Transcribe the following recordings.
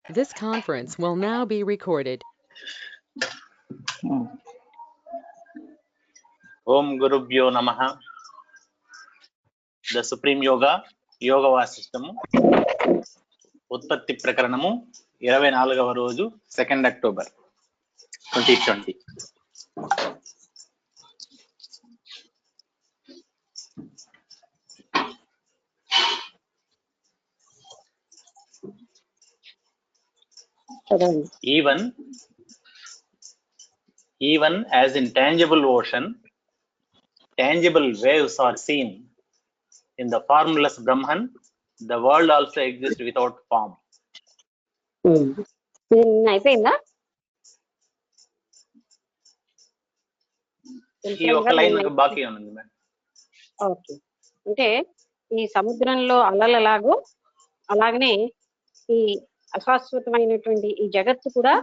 This conference will now be recorded. Om Gurubhyo Namaha. The Supreme Yoga Vasishtamu Utpatti Prakaranamu 24వ రోజు 2nd October 2020. Even as in tangible ocean, tangible waves are seen in the formless Brahman, the world also exists without form. అయిపోయిందా? ఈ ఒక line బాకీ ఉంది madam. Okay, అంటే ఈ సముద్రంలో అలలు ఎలాగో అలాగనే ఈ అశాశ్వతమైనటువంటి ఈ జగత్తు కూడా,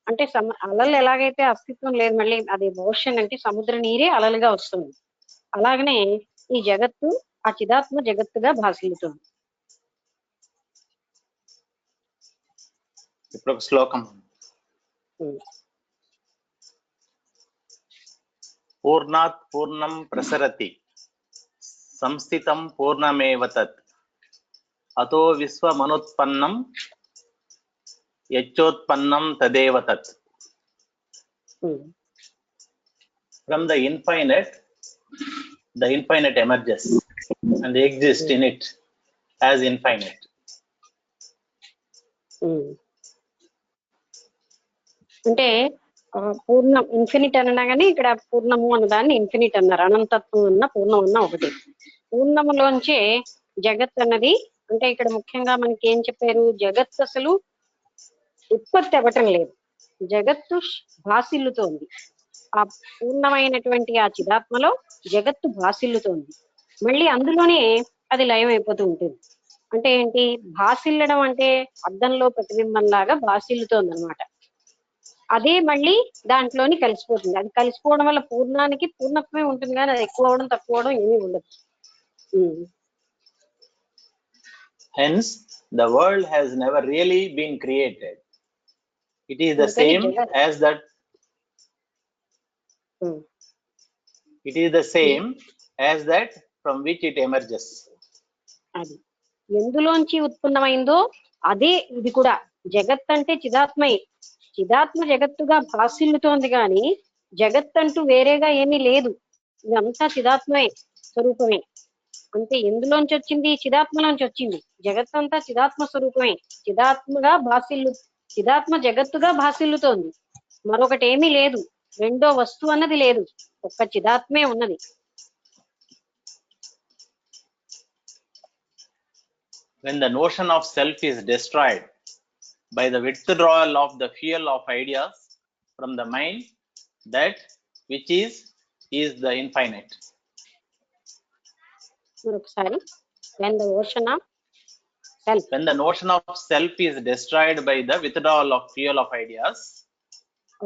అంటే అలలు ఎలాగైతే అస్తిత్వం లేదు, మళ్ళీ అది ఓషన్ అంటే సముద్ర నీరే అలలుగా వస్తుంది, అలాగనే ఈ జగత్తు ఆ చిదాత్మ జగత్తుగా భాసిల్లుతుంది. ఇప్పుడు ఒక శ్లోకం. పూర్ణాత్ పూర్ణం ప్రసరతి సంస్థితం పూర్ణమేవ తత్ అతో విశ్వమనుత్పన్నం యచ్చోత్పన్నం తదేవ తత్. From the infinite emerges and exists in it as infinite. అంటే పూర్ణం ఇన్ఫినిట్ అనగానే ఇక్కడ పూర్ణము అన్నదాన్ని ఇన్ఫినిట్ అన్నారు. అనంతత్వం అన్న పూర్ణం అన్న ఒకటి. పూర్ణములోంచే జగత్ అన్నది, అంటే ఇక్కడ ముఖ్యంగా మనకి ఏం చెప్పారు, జగత్ అసలు ఉత్పత్తి అవ్వటం లేదు, జగత్తు భాసిల్లుతోంది. ఆ పూర్ణమైనటువంటి ఆ చిదాత్మలో జగత్తు భాసిల్లుతోంది, మళ్ళీ అందులోనే అది లయం అయిపోతూ ఉంటుంది. అంటే ఏంటి, భాసిల్లడం అంటే అద్దంలో ప్రతిబింబంలాగా భాసిల్లుతోంది అనమాట. అదే మళ్ళీ దాంట్లోని కలిసిపోతుంది. అది కలిసిపోవడం వల్ల పూర్ణానికి పూర్ణత్వమే ఉంటుంది, కానీ అది ఎక్కువ అవడం తక్కువ అవడం ఏమీ ఉండదు. Hence, the world has never really been created. It is the same as that. It is the same as that from which it emerges. అది ఎందులోంచి ఉత్పన్నమైందో అదే ఇది కూడా. జగత్ అంటే చిదాత్మయే, చిదాత్మ జగత్తుగా భాసిల్లుతోంది, కానీ జగత్ అంటూ వేరేగా ఏమీ లేదు. ఇదంతా చిదాత్మయే స్వరూపమే. అంటే ఎందులోంచి వచ్చింది, చిదాత్మలోంచి వచ్చింది. జగత్తంతా చిదాత్మ స్వరూపమే, చిదాత్మ జగత్తుగా భాసిల్లుతోంది. మరొకటి ఏమీ లేదు, రెండో వస్తువు అన్నది లేదు, ఒక్క చిదాత్మే ఉన్నది. When the notion of self is destroyed by the withdrawal of the fuel of ideas from the mind, that which is the infinite. When the notion of self, when the notion of self is destroyed by the withdrawal of fuel of ideas.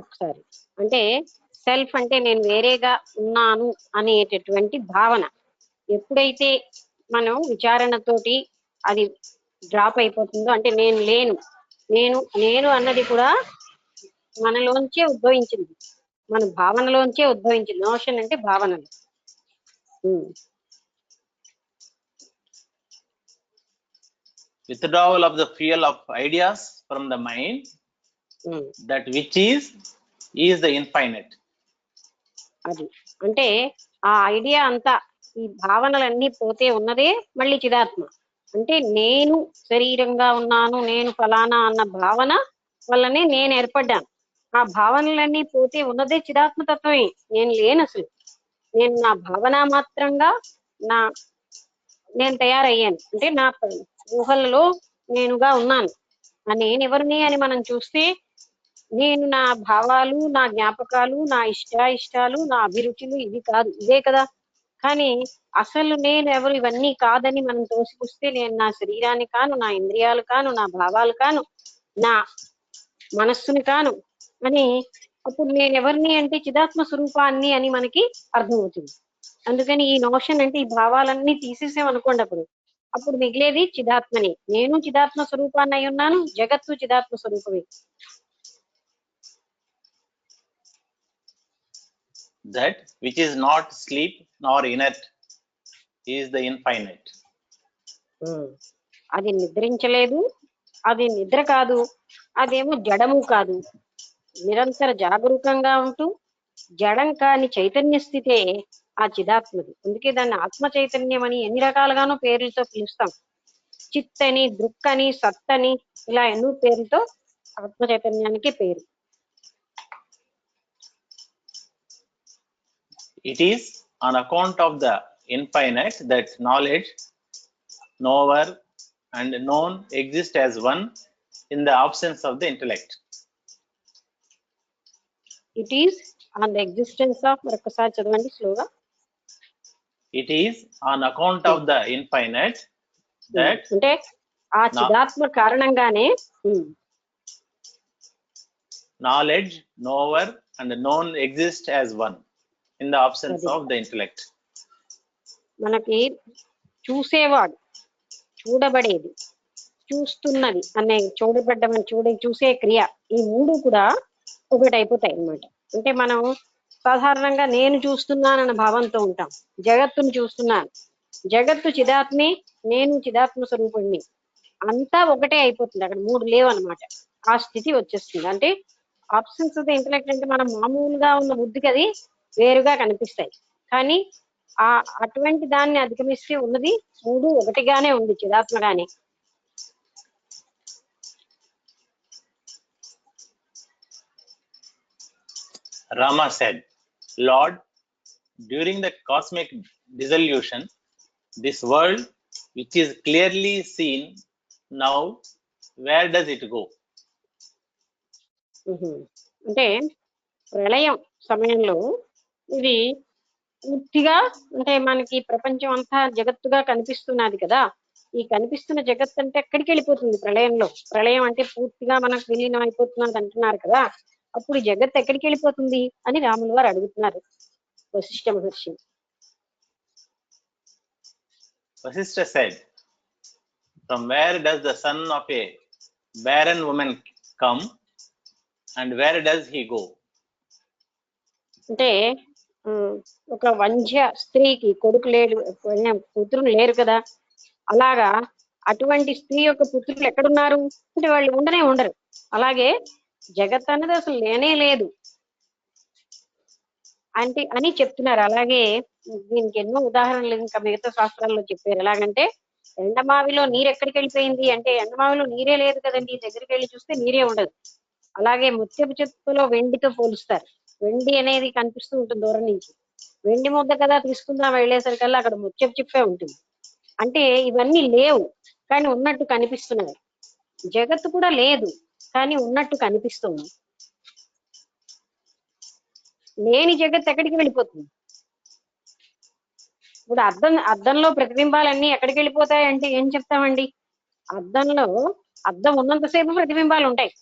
ఒకసారి అంటే self అంటే నేను వేరేగా ఉన్నాను అనేటటువంటి భావన ఎప్పుడైతే మనం విచారణతోటి అది డ్రాప్ అయిపోతుందో, అంటే నేను లేను, నేను నేను అన్నది కూడా మనలోంచే ఉద్భవించింది, మన భావనలోంచే ఉద్భవించింది. నోషన్ అంటే భావనలు. Withdrawal of the fuel of ideas from the mind, that which is the infinite. అది అంటే ఆ ఐడియా అంతా, ఈ భావనలన్నీ పోతే ఉన్నదే మళ్ళీ చిదాత్మ. అంటే నేను శరీరంగా ఉన్నాను, నేను ఫలానా అన్న భావన వల్లనే నేను ఏర్పడ్డాను. ఆ భావనలన్నీ పోతే ఉన్నదే చిదాత్మతత్వమే. నేను లేను అసలు, నేను నా భావన మాత్రంగా నేను తయారయ్యాను. అంటే నా ఊహలలో నేనుగా ఉన్నాను. ఆ నేను ఎవరిని అని మనం చూస్తే, నేను నా భావాలు, నా జ్ఞాపకాలు, నా ఇష్టాలు, నా అభిరుచులు ఇవి కాదు, ఇదే కదా. కానీ అసలు నేను ఎవరు ఇవన్నీ కాదని మనం తోసిపుస్తే, నేను నా శరీరాన్ని కాను, నా ఇంద్రియాలు కాను, నా భావాలు కాను, నా మనస్సుని కాను అని, అప్పుడు నేను ఎవరిని అంటే చిదాత్మ స్వరూపాన్ని అని మనకి అర్థమవుతుంది. అందుకని ఈ నోషన్ అంటే ఈ భావాలన్నీ తీసేసామనుకోండి, అప్పుడు అప్పుడు మిగిలేది చిదాత్మని. నేను చిదాత్మ స్వరూపాన్ని అయి ఉన్నాను, జగత్తు చిదాత్మ స్వరూపమే. That which is not sleep nor inert is the infinite. అది నిద్రించలేదు, అది నిద్ర కాదు, అదేమో జడము కాదు. నిరంతర జాగరూకంగా ఉంటూ జడం కాని చైతన్య స్థితే ఆ చిదాత్మది. అందుకే దాన్ని ఆత్మ చైతన్యం అని ఎన్ని రకాలుగానో పేర్లతో పిలుస్తాం. చిత్ అని, దృక్ అని, సత్ అని, ఇలా ఎన్నో పేర్లతో ఆత్మ చైతన్యానికి పేరు. It is on account of the infinite that knowledge, knower, and known exist as one in the absence of the intellect. It is on the existence of, మరొకసారి చదవండి స్లోగా. It is on account of the infinite that అంటే ఆ చిదాత్మ కారణంగానే knowledge, knower, and known exist as one in the absence of the intellect. మనకి చూసేవాడు, చూడబడేది, చూస్తున్నది అనే చూడబడ్డమని చూసే క్రియ, ఈ మూడు కూడా ఒకటి అయిపోతాయి అన్నమాట. అంటే మనం సాధారణంగా నేను చూస్తున్నానన్న భావంతో ఉంటాం. జగత్తును చూస్తున్నాను, జగత్తు చిదాత్మే, నేను చిదాత్మ స్వరూపుణ్ణి, అంతా ఒకటే అయిపోతుంది. అక్కడ మూడు లేవు అనమాట. ఆ స్థితి వచ్చేస్తుంది. అంటే ఆప్షన్స్ ఆఫ్ ద ఇంటలెక్ట్ అంటే మనం మామూలుగా ఉన్న బుద్ధికి అది వేరుగా కనిపిస్తాయి. కానీ అటువంటి దాన్ని అధిగమిస్తే ఉన్నది మూడు ఒకటిగానే ఉంది, చిదాత్మగానే. Rama said, Lord, during the cosmic dissolution, this world, which is clearly seen now, where does it go? అంటే ప్రళయం సమయంలో ఇది పూర్తిగా, అంటే మనకి ప్రపంచం అంతా జగత్తుగా కనిపిస్తున్నది కదా. ఈ కనిపిస్తున్న జగత్ అంటే ఎక్కడికి వెళ్ళిపోతుంది ప్రళయంలో? ప్రళయం అంటే పూర్తిగా మనకు విలీనం అయిపోతున్నది అంటున్నారు కదా. అప్పుడు జగత్ ఎక్కడికి వెళ్ళిపోతుంది అని రాములు వారు అడుగుతున్నారు వశిష్ఠ మహర్షి. Vasishtha said, from where does the son of a barren woman come and where does he go? అంటే ఒక వంధ్య స్త్రీకి కొడుకు లేడు, పుత్రులు లేరు కదా. అలాగా అటువంటి స్త్రీ యొక్క పుత్రులు ఎక్కడున్నారు అంటే వాళ్ళు ఉండరు. అలాగే జగత్ అన్నది అసలు లేనే లేదు అంటే అని చెప్తున్నారు. అలాగే దీనికి ఎన్నో ఉదాహరణలు ఇంకా మిగతా శాస్త్రాల్లో చెప్పారు. ఎలాగంటే ఎండమావిలో నీరు ఎక్కడికి వెళ్ళిపోయింది అంటే ఎండమావిలో నీరే లేదు కదండి, దగ్గరికి వెళ్ళి చూస్తే నీరే ఉండదు. అలాగే ముత్యపు చెప్పులో వెండితో పోలుస్తారు. వెండి అనేది కనిపిస్తూ ఉంటుంది దూరం నుంచి. వెండి ముద్ద కదా తీసుకుందాం వెళ్ళేసరికల్లా అక్కడ ముత్యపు చిప్పే ఉంటుంది. అంటే ఇవన్నీ లేవు కానీ ఉన్నట్టు కనిపిస్తున్నాయి. జగత్తు కూడా లేదు కానీ ఉన్నట్టు కనిపిస్తుంది. లేని జగత్ ఎక్కడికి వెళ్ళిపోతుంది? ఇప్పుడు అద్దంలో ప్రతిబింబాలన్నీ ఎక్కడికి వెళ్ళిపోతాయి అంటే ఏం చెప్తామండి? అద్దం ఉన్నంతసేపు ప్రతిబింబాలు ఉంటాయి.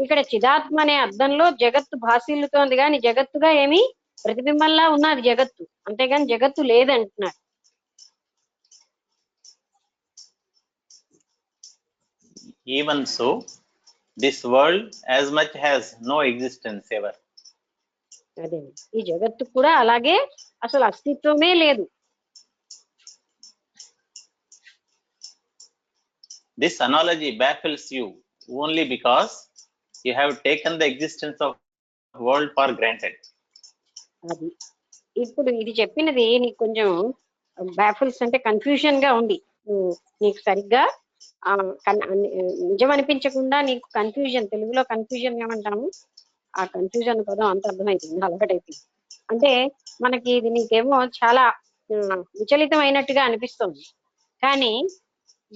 ఇక్కడ చిదాత్మ అనే అద్దంలో జగత్తు భాసిల్లుతోంది కానీ జగత్తుగా ఏమి ప్రతిబింబంలా ఉన్నది జగత్తు, అంతేగాని జగత్తు లేదంటున్నారు. Even so, this world as much has no existence ever. అదే ఈ జగత్తు కూడా అలాగే అసలు అస్తిత్వమే లేదు. This analogy baffles you only because you have taken the existence of world for granted. అది ఇప్పుడు ఇది చెప్పినది నీకు కొంచెం బ్యాఫుల్స్ అంటే కన్ఫ్యూజన్ గా ఉంది. నీకు సరిగ్గా నిజం అనిపించకుండా నీకు కన్ఫ్యూజన్, తెలుగులో కన్ఫ్యూజన్ ఏమంటాము, ఆ కన్ఫ్యూజన్ పదం అంత అర్థమైపోయింది, అలవాటైపోయింది. అంటే మనకి ఇది నీకేమో చాలా విచలితం అయినట్టుగా అనిపిస్తుంది. కానీ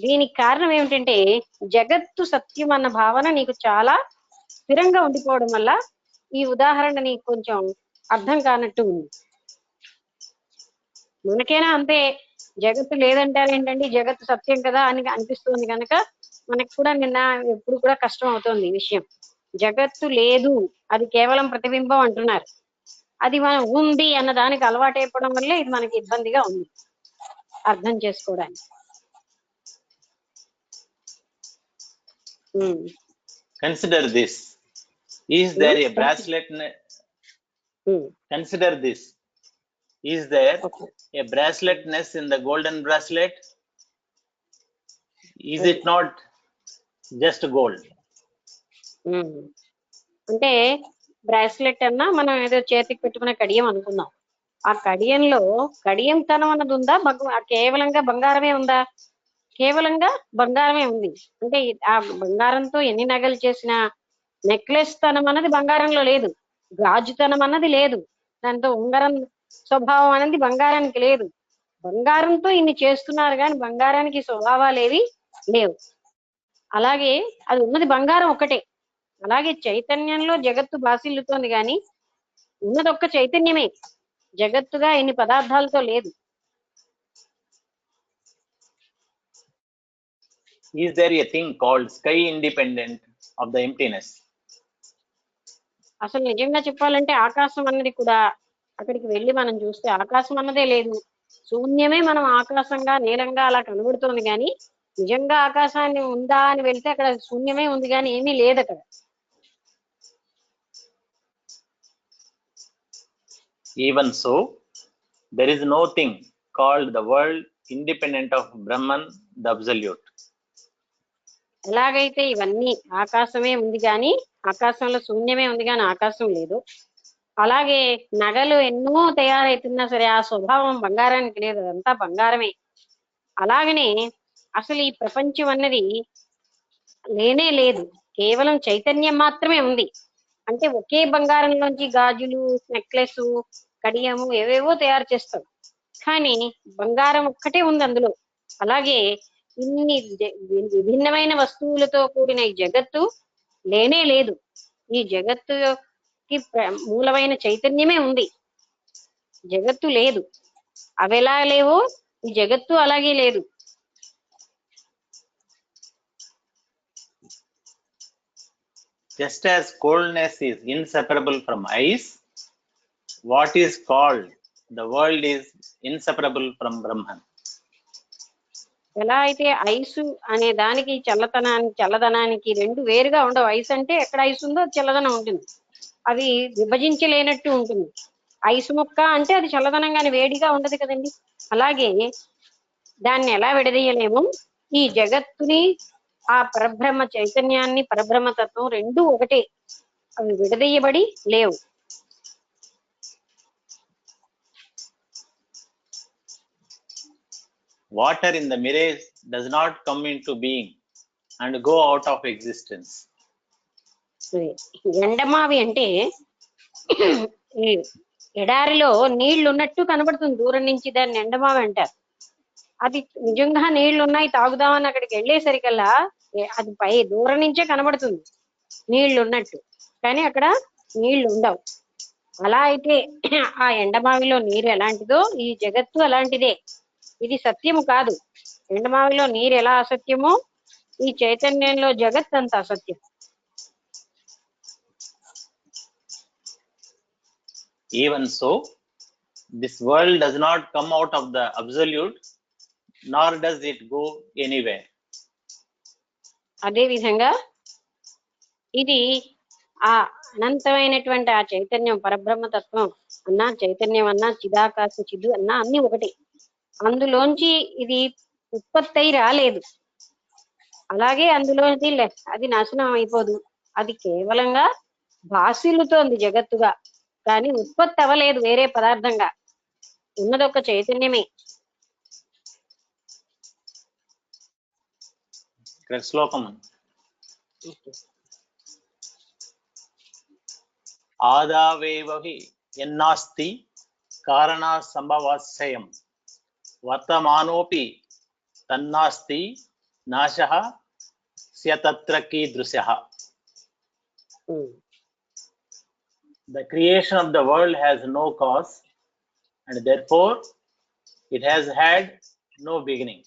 దీనికి కారణం ఏమిటంటే జగత్తు సత్యం అన్న భావన నీకు చాలా స్థిరంగా ఉండిపోవడం వల్ల ఈ ఉదాహరణ నీకు కొంచెం అర్థం కానట్టు ఉంది. మనకైనా అంతే, జగత్తు లేదంటారు ఏంటండి, జగత్తు సత్యం కదా అని అనిపిస్తుంది కనుక మనకు కూడా ఎప్పుడు కూడా కష్టం అవుతుంది ఈ విషయం. జగత్తు లేదు, అది కేవలం ప్రతిబింబం అంటున్నారు. అది మనం ఉంది అన్న దానికి అలవాటు అయిపోవడం వల్లే ఇది మనకి ఇబ్బందిగా ఉంది. అర్థం చేసుకోవడానికి. Consider this. Is there a bracelet? Consider this. Is there a bracelet nest in the golden bracelet? Is it not just gold? అంటే బ్రాస్లెట్ అన్నా మనం ఏదో చేతికి పెట్టుకునే కడియం అనుకుందాం. ఆ కడియంలో కడియంతనం అన్నది ఉందా? కేవలంగా బంగారమే ఉందా? కేవలంగా బంగారమే ఉంది. అంటే ఆ బంగారంతో ఎన్ని నగలు చేసిన నెక్లెస్ తనం అన్నది బంగారంలో లేదు, గాజుతనం అన్నది లేదు, దాంతో ఉంగరం స్వభావం అనేది బంగారానికి లేదు. బంగారంతో ఇన్ని చేస్తున్నారు కానీ బంగారానికి స్వభావాలు ఏవి లేవు. అలాగే అది ఉన్నది బంగారం ఒకటే. అలాగే చైతన్యంలో జగత్తు బాసిల్లుతోంది కానీ ఉన్నది ఒక్క చైతన్యమే, జగత్తుగా ఎన్ని పదార్థాలతో లేదు. Is there a thing called sky independent of the emptiness? అసలు నిజంగా చెప్పాలంటే ఆకాశం అన్నది కూడా అక్కడికి వెళ్ళి మనం చూస్తే ఆకాశం అన్నదే లేదు, శూన్యమే మనం ఆకాశంగా నీలంగా అలా కనబడుతోంది కానీ నిజంగా ఆకాశాన్ని ఉందా అని వెళ్తే అక్కడ శూన్యమే ఉంది కానీ ఏమీ లేదు అక్కడ. Even so, there is no thing called the world independent of Brahman, the Absolute. ఎలాగైతే ఇవన్నీ ఆకాశమే ఉంది కానీ ఆకాశంలో శూన్యమే ఉంది కానీ ఆకాశం లేదు, అలాగే నగలు ఎన్నో తయారైతున్నా సరే ఆ స్వభావం బంగారానికి లేదు, అదంతా బంగారమే. అలాగనే అసలు ఈ ప్రపంచం అన్నది లేనే లేదు, కేవలం చైతన్యం మాత్రమే ఉంది. అంటే ఒకే బంగారంలోంచి గాజులు, నెక్లెస్, కడియము ఏవేవో తయారు చేస్తాం కానీ బంగారం ఒక్కటే ఉంది అందులో. అలాగే ఇన్ని విభిన్నమైన వస్తువులతో కూడిన ఈ జగత్తు లేనే లేదు. ఈ జగత్తుకి మూలమైన చైతన్యమే ఉంది, జగత్తు లేదు. అవి ఎలా లేవో ఈ జగత్తు అలాగే లేదు. Just as coldness is inseparable from ice, what is called the world is inseparable from Brahman. ఎలా అయితే ఐసు అనే దానికి చల్లదనానికి రెండు వేరుగా ఉండవు. ఐస్ అంటే ఎక్కడ ఐస్ ఉందో చల్లదనం ఉంటుంది, అవి విభజించలేనట్టు ఉంటుంది. ఐసు ముక్క అంటే అది చల్లదనంగానే వేడిగా ఉండదు కదండి. అలాగే దాన్ని ఎలా విడదీయలేము, ఈ జగత్తుని ఆ పరబ్రహ్మ చైతన్యాన్ని పరబ్రహ్మ తత్వం రెండు ఒకటే, అవి విడదీయబడి లేవు. Water in the mirrors does not come into being and go out of existence. ఎండమావి అంటే ఎడారిలో నీళ్లు ఉన్నట్టు కనబడుతుంది దూరం నుంచి, దాన్ని ఎండమావి అంటారు. అది నిజంగా నీళ్లు ఉన్నాయి తాగుదామని అక్కడికి వెళ్ళేసరికల్లా అది పై దూరం నుంచే కనబడుతుంది నీళ్లు ఉన్నట్టు, కానీ అక్కడ నీళ్లు ఉండవు. అలా అయితే ఆ ఎండమావిలో నీరు ఎలాంటిదో ఈ జగత్తు అలాంటిదే. ఇది సత్యము కాదు. ఎండమావిలో నీరు ఎలా అసత్యమో ఈ చైతన్యంలో జగత్ అంత అసత్యం. Even so, this world does not come out of the Absolute, nor does it go anywhere. అదే విధంగా ఇది ఆ అనంతమైనటువంటి ఆ చైతన్యం పరబ్రహ్మతత్వం అన్నా, చైతన్యం అన్నా, చిదాకాశ చిదు అన్నా అన్ని ఒకటి. అందులోంచి ఇది ఉత్పత్తి రాలేదు, అలాగే అందులోంచి అది నాశనం అయిపోదు. అది కేవలంగా భాసిల్లుతోంది జగత్తుగా, కానీ ఉత్పత్తి అవ్వలేదు వేరే పదార్థంగా, ఉన్నదొక చైతన్యమే. శ్లోకం ఆదావేవహి యన్నాస్తి కారణా సంభవాశ్రయం వర్తమానోపి తన్నాస్తి నాశః స్యతత్ర కీదృశః. The creation of the world has no cause and therefore it has had no beginning.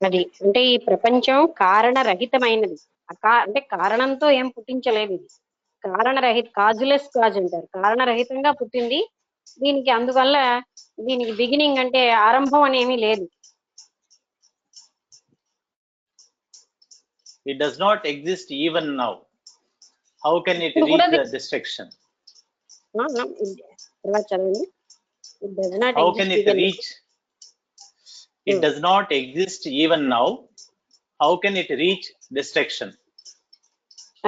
అది అంటే ఈ ప్రపంచం కారణరహితమైనది, అంటే కారణంతో ఏం పుట్టించలేదు. ఇది కారణరహిత, కాజులెస్ కాజ్ అంటారు, కారణరహితంగా పుట్టింది. దీనికి అందువల్ల దీనికి బిగినింగ్ అంటే ఆరంభం అనేమీ లేదు. It does not exist even now. How can it ఇప్పుడు reach కూడా the destruction? ఇలా చదవండి. It does not How exist can it even- reach? It does not exist even now. How can it reach destruction?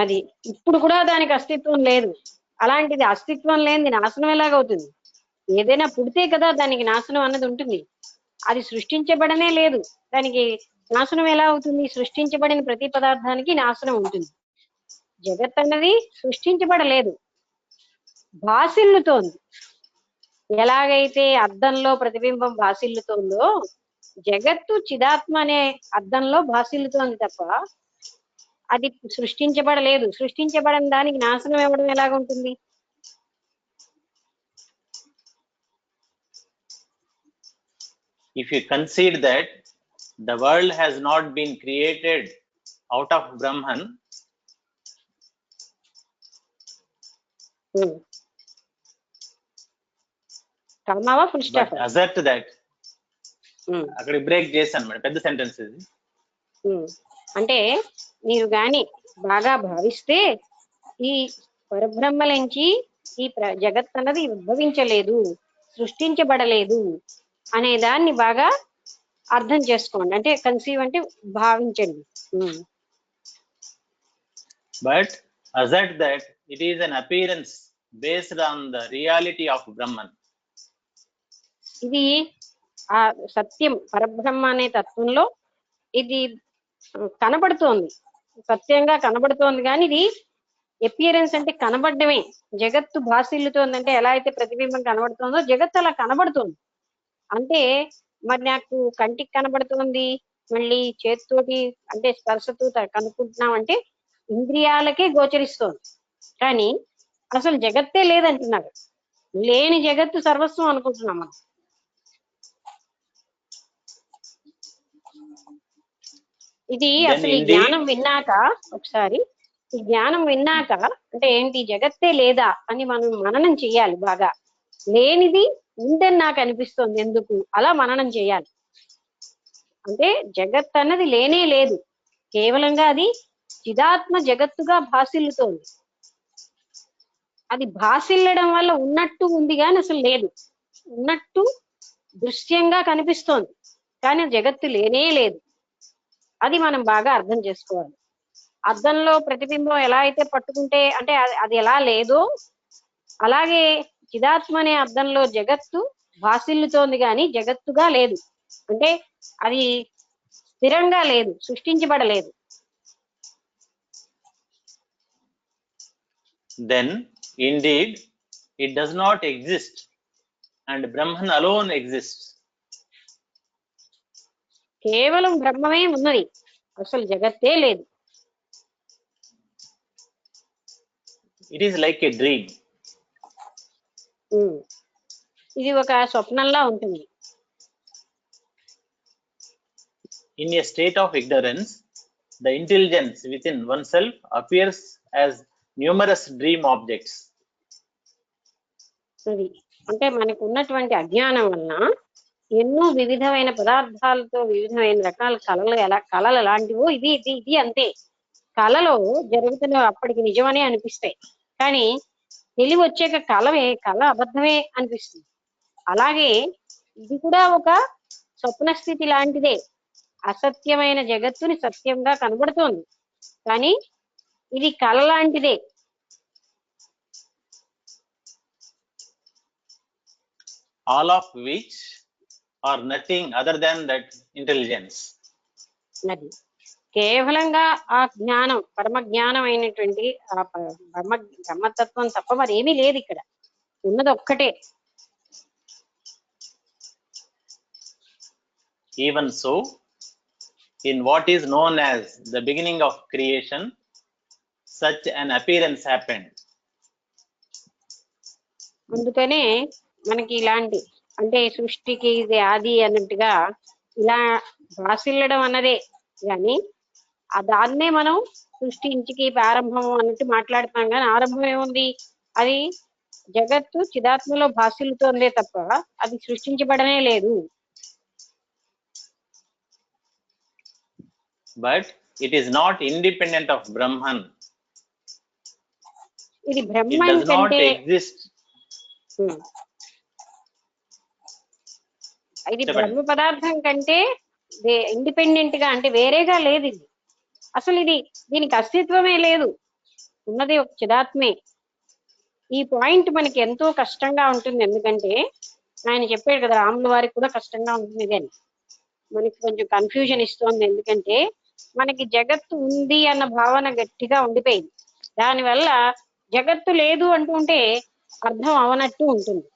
అది ఇప్పుడు కూడా దానికి అస్తిత్వం లేదు. అలాంటిది అస్తిత్వం లేనిది నాశనం ఎలాగవుతుంది? ఏదైనా పుడితే కదా దానికి నాశనం అన్నది ఉంటుంది. అది సృష్టించబడనే లేదు, దానికి నాశనం ఎలా అవుతుంది? సృష్టించబడిన ప్రతి పదార్థానికి నాశనం ఉంటుంది. జగత్ అన్నది సృష్టించబడలేదు, భాసిల్లుతోంది. ఎలాగైతే అద్దంలో ప్రతిబింబం భాసిల్లుతోందో జగత్తు చిదాత్మ అనే అద్దంలో భాసిల్లుతోంది తప్ప అది సృష్టించబడలేదు. సృష్టించబడని దానికి నాశనం ఇవ్వడం ఎలాగుంటుంది? If you concede that the world has not been created out of Brahman, కర్మావా full but stop? assert that, అక్కడ బ్రేక్ చేశాను మేడం, పెద్ద సెంటెన్స్ ఇది. అంటే మీరు గాని బాగా భావిస్తే ఈ పరబ్రహ్మ నుంచి ఈ జగత్ అన్నది ఉద్భవించలేదు, సృష్టించబడలేదు అనే దాన్ని బాగా అర్థం చేసుకోండి. అంటే కన్సీవ్ అంటే భావించండి. But assert that it is an appearance based on the reality of Brahman. ఇది ఆ సత్యం పరబ్రహ్మ అనే తత్వంలో ఇది కనబడుతోంది, సత్యంగా కనబడుతోంది. కానీ ఇది ఎపియరెన్స్ అంటే కనబడమే. జగత్తు భాసిల్లుతోంది అంటే ఎలా అయితే ప్రతిబింబం కనబడుతోందో జగత్తు అలా కనబడుతోంది. అంటే మరి నాకు కంటికి కనబడుతోంది, మళ్ళీ చేతితోటి అంటే స్పర్శతో కనుక్కుంటున్నాం అంటే ఇంద్రియాలకే గోచరిస్తోంది. కానీ అసలు జగత్తే లేదంటున్నారు. లేని జగత్తు సర్వస్వం అనుకుంటున్నాం మనం. ఇది అసలు ఈ జ్ఞానం విన్నాక ఒకసారి ఈ జ్ఞానం విన్నాక అంటే ఏంటి జగత్తే లేదా అని మనం మననం చెయ్యాలి. బాగా లేనిది ఉందని నాకు అనిపిస్తోంది, ఎందుకు అలా మననం చేయాలి. అంటే జగత్ అన్నది లేనే లేదు, కేవలంగా అది చిదాత్మ జగత్తుగా భాసిల్లుతోంది. అది భాసిల్లడం వల్ల ఉన్నట్టు ఉంది కానీ అసలు లేదు, ఉన్నట్టు దృశ్యంగా కనిపిస్తోంది కానీ జగత్తు లేనే లేదు. అది మనం బాగా అర్థం చేసుకోవాలి. అద్దంలో ప్రతిబింబం ఎలా అయితే పట్టుకుంటే అంటే అది ఎలా లేదో అలాగే చిదాత్మ అనే అద్దంలో జగత్తు భాసిల్లుతోంది కానీ జగత్తుగా లేదు. అంటే అది స్థిరంగా లేదు, సృష్టించబడలేదు. Then indeed it does not exist and Brahman alone exists. కేవలం బ్రహ్మమే ఉన్నది, అసలు జగత్తే లేదు. It is like a dream. ఇది ఒక స్వప్నంలా ఉంటుంది. In a state of ignorance, the intelligence within oneself appears as numerous dream objects. అది అంటే మనకు ఉన్నటువంటి అజ్ఞానం వలన ఎన్నో వివిధమైన పదార్థాలతో వివిధమైన రకాల కళలు ఎలాంటివో ఇది ఇది ఇది అంతే. కళలో జరుగుతున్న అప్పటికి నిజమనే అనిపిస్తాయి, కానీ తెలివి వచ్చాక కళ అబద్ధమే అనిపిస్తుంది. అలాగే ఇది కూడా ఒక స్వప్న స్థితి లాంటిదే. అసత్యమైన జగత్తుని సత్యంగా కనబడుతోంది కానీ ఇది కళ లాంటిదే. All of which are nothing other than that intelligence. అది కేవలంగా ఆ జ్ఞానం పరమ జ్ఞానం అయినటువంటి ఆ బ్రహ్మతత్వం తప్ప మరి ఏమీ లేదు. ఇక్కడ ఉన్నది ఒక్కటే. Even so, in what is known as the beginning of creation, such an appearance happened. అందుకనే మనకి ఇలాంటి అంటే సృష్టికి ఇది ఆది అన్నట్టుగా ఇలా భాసిల్లడం అన్నదే కానీ దాన్నే మనం సృష్టించికి ప్రారంభం అన్నట్టు మాట్లాడుతున్నాం. కానీ ఆరంభం ఏముంది? అది జగత్తు చిదాత్మలో భాసిల్లుతోందే తప్ప అది సృష్టించబడనే లేదు. But it is not independent of Brahman. ఇది It బ్రహ్మ does not కంటే exist. ఇది చెప్పండి. బ్రహ్మ పదార్థం కంటే ఇండిపెండెంట్ గా అంటే వేరేగా లేదు ఇది. అసలు ఇది దీనికి అస్తిత్వమే లేదు, ఉన్నది ఒక చిదాత్మే. ఈ పాయింట్ మనకి ఎంతో కష్టంగా ఉంటుంది, ఎందుకంటే ఆయన చెప్పాడు కదా రాముల వారికి కూడా కష్టంగా ఉంటుంది అని. మనకి కొంచెం కన్ఫ్యూజన్ ఇస్తోంది, ఎందుకంటే మనకి జగత్తు ఉంది అన్న భావన గట్టిగా ఉండిపోయింది. దానివల్ల జగత్తు లేదు అంటుంటే అర్థం అవనట్టు ఉంటుంది.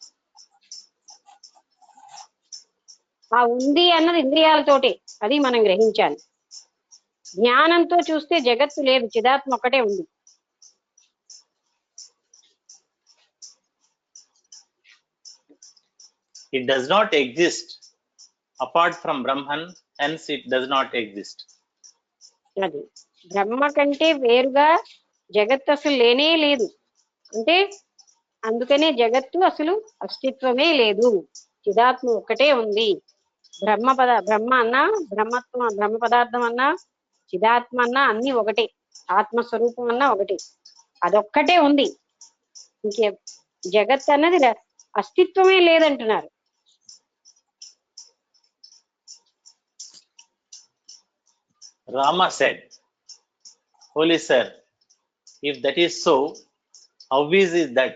ఆ ఉంది అన్నది ఇంద్రియాలతోటే, అది మనం గ్రహించాలి. జ్ఞానంతో చూస్తే జగత్తు లేదు, చిదాత్మ ఒక్కటే ఉంది. It does not exist apart from Brahman, hence it does not exist. అది బ్రహ్మ కంటే వేరుగా జగత్తు అసలు లేనే లేదు, అంటే అందుకనే జగత్తు అసలు అస్తిత్వమే లేదు, చిదాత్మ ఒక్కటే ఉంది. బ్రహ్మ అన్నా బ్రహ్మ పదార్థం అన్నా చిదాత్మ అన్నా అన్ని ఒకటే, ఆత్మస్వరూపం అన్నా ఒకటే, అదొక్కటే ఉంది. ఇంకే జగత్ అన్నది అస్తిత్వమే లేదంటున్నారు. Rama said, Holy Sir, if that is so, how is it that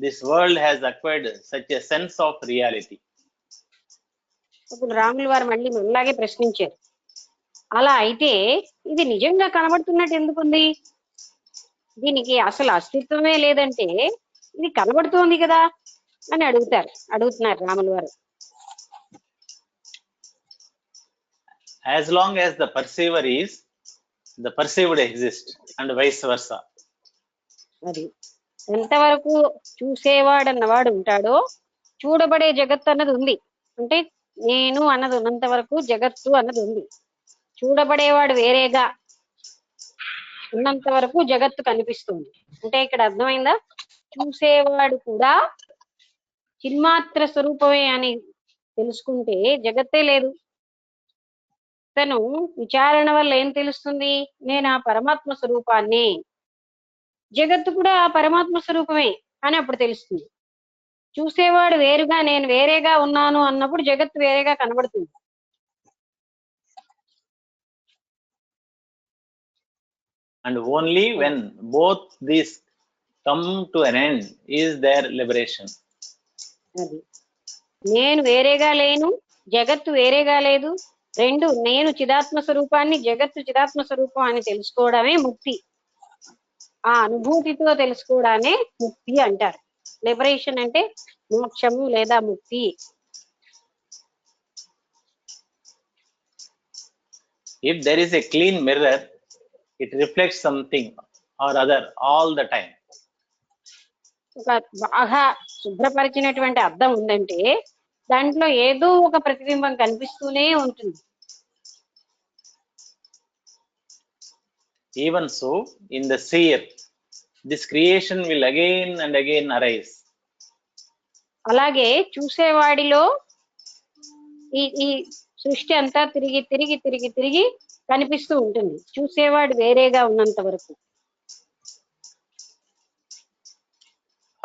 this world has acquired such a sense of reality? అప్పుడు రాముల వారు మళ్ళీ మనలాగే ప్రశ్నించారు, అలా అయితే ఇది నిజంగా కనబడుతున్నట్టు ఎందుకుంది? దీనికి అసలు అస్తిత్వమే లేదంటే ఇది కనబడుతోంది కదా అని అడుగుతున్నారు రాముల వారు. As long as the perceiver is, the perceived exists, and vice versa. అది ఎంతవరకు చూసేవాడు అన్నవాడు ఉంటాడో చూడబడే జగత్తు అన్నది ఉంది. అంటే నేను అన్నది ఉన్నంత వరకు జగత్తు అన్నది ఉంది. చూడబడేవాడు వేరేగా ఉన్నంత వరకు జగత్తు కనిపిస్తుంది. అంటే ఇక్కడ అర్థమైందా? చూసేవాడు కూడా చిన్మాత్ర స్వరూపమే అని తెలుసుకుంటే జగత్తే లేదు. తను విచారణ వల్ల ఏం తెలుస్తుంది? నేను ఆ పరమాత్మ స్వరూపాన్ని, జగత్తు కూడా ఆ పరమాత్మ స్వరూపమే అని అప్పుడు తెలుస్తుంది. చూసేవాడు వేరుగా నేను వేరేగా ఉన్నాను అన్నప్పుడు జగత్తు వేరేగా కనబడుతుంది. And only when both these come to an end is there liberation. అది నేను వేరేగా లేను, జగత్తు వేరేగా లేదు, రెండు నేను చిదాత్మ స్వరూపాన్ని, జగత్తు చిదాత్మ స్వరూపం అని తెలుసుకోవడమే ముక్తి. ఆ అనుభూతితో తెలుసుకోవడానే ముక్తి అంటారు. లిబరేషన్ అంటే మోక్షము లేదా ముక్తి. If there is a clean mirror, it reflects something or other all the time. ఒక బాగా శుభ్రపరిచినటువంటి అద్దం ఉందంటే దాంట్లో ఏదో ఒక ప్రతిబింబం కనిపిస్తూనే ఉంటుంది. Even so, in the seer, this creation will again and again arise. అలాగే చూసేవాడిలో ఈ సృష్టి అంతా తిరిగి తిరిగి తిరిగి తిరిగి కనిపిస్తూ ఉంటుంది, చూసేవాడు వేరేగా ఉన్నంత వరకు.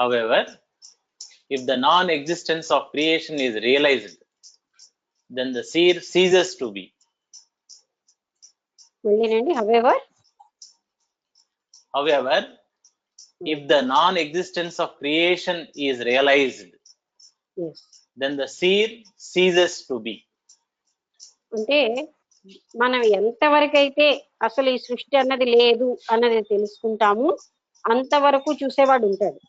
However, if the non-existence of creation is realized, then the seer ceases to be. మళ్ళీనండి. However, if the non-existence of creation is realized, then the seer ceases to be. అంటే మనం ఎంతవరకైతే అసలు ఈ సృష్టి అన్నది లేదు అన్నది తెలుసుకుంటాము అంతవరకు చూసేవాడు ఉంటాడు.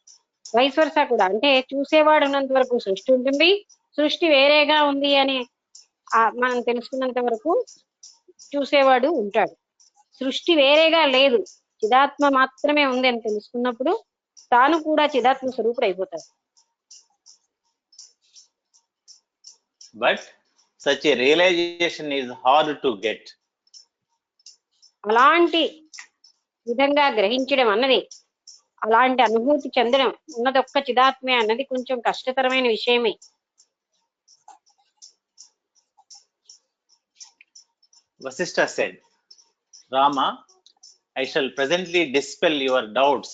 వైస్ వర్సా కూడా, అంటే చూసేవాడు ఉన్నంత వరకు సృష్టి ఉంటుంది, సృష్టి వేరేగా ఉంది అని మనం తెలుసుకున్నంత వరకు చూసేవాడు ఉంటాడు. సృష్టి వేరేగా లేదు, చిదాత్మ మాత్రమే ఉంది అని తెలుసుకున్నప్పుడు తాను కూడా చిదాత్మ స్వరూపుడు అయిపోతాడు. But such a realization is hard to get. అలాంటి విధంగా గ్రహించడం అన్నది అలాంటి అనుభూతి చెందడం ఉన్నది ఒక్క చిదాత్మే అన్నది కొంచెం కష్టతరమైన విషయమే. Vasishtha said, Rama, I shall presently dispel your doubts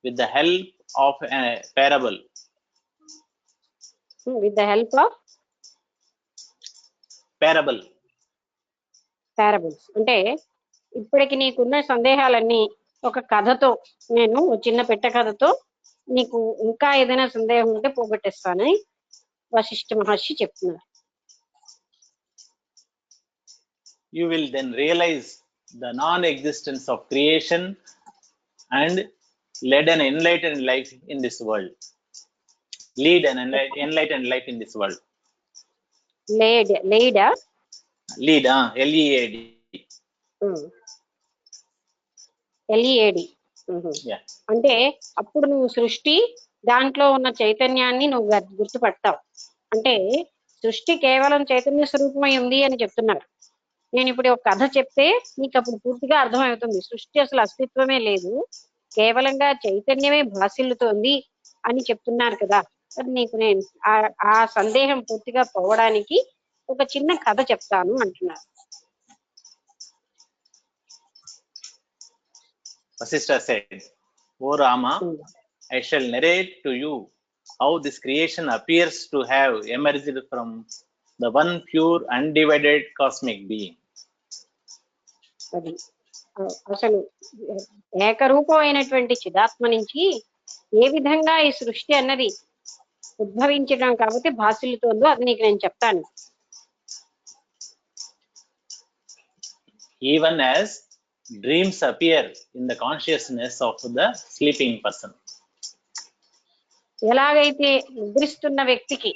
with the help of a parable. With the help of parables అంటే ఇప్పటికి నీకున్న సందేహాలన్నీ ఒక కథతో, నేను చిన్న పెట్ట కథతో నీకు ఇంకా ఏదైనా సందేహం ఉంటే పోగొట్టేస్తానని వశిష్ఠ మహర్షి చెప్తున్నారు. You will then realize the non-existence of creation and lead an enlightened life in this world. Lead an enlightened life in this world. Laid Lead, L-E-A-D. LEAD. Yeah. అంటే అప్పుడు నువ్వు సృష్టి దాంట్లో ఉన్న చైతన్యాన్ని నువ్వు గుర్తుపడతావు. అంటే సృష్టి కేవలం చైతన్య స్వరూపమై ఉంది అని చెప్తున్నారు. నేను ఇప్పుడు ఒక కథ చెప్తే నీకు అప్పుడు పూర్తిగా అర్థమవుతుంది సృష్టి అసలు అస్తిత్వమే లేదు, కేవలంగా చైతన్యమే భాసిల్లుతోంది అని చెప్తున్నారు కదా. అది నీకు నేను ఆ సందేహం పూర్తిగా పోవడానికి ఒక చిన్న కథ చెప్తాను అంటున్నారు. Vasishtha said, O Rama, I shall narrate to you how this creation appears to have emerged from the one pure undivided cosmic being. అది అసలు ఏకరూపమైనటువంటి చిదాత్మ నుంచి ఏ విధంగా ఈ సృష్టి అన్నది ఉద్భవించడం కాబట్టి భాసిల్లుతోందో అది నీకు నేను చెప్తాను. Even as dreams appear in the consciousness of the sleeping person. ఎలాగైతే నిద్రిస్తున్న వ్యక్తికి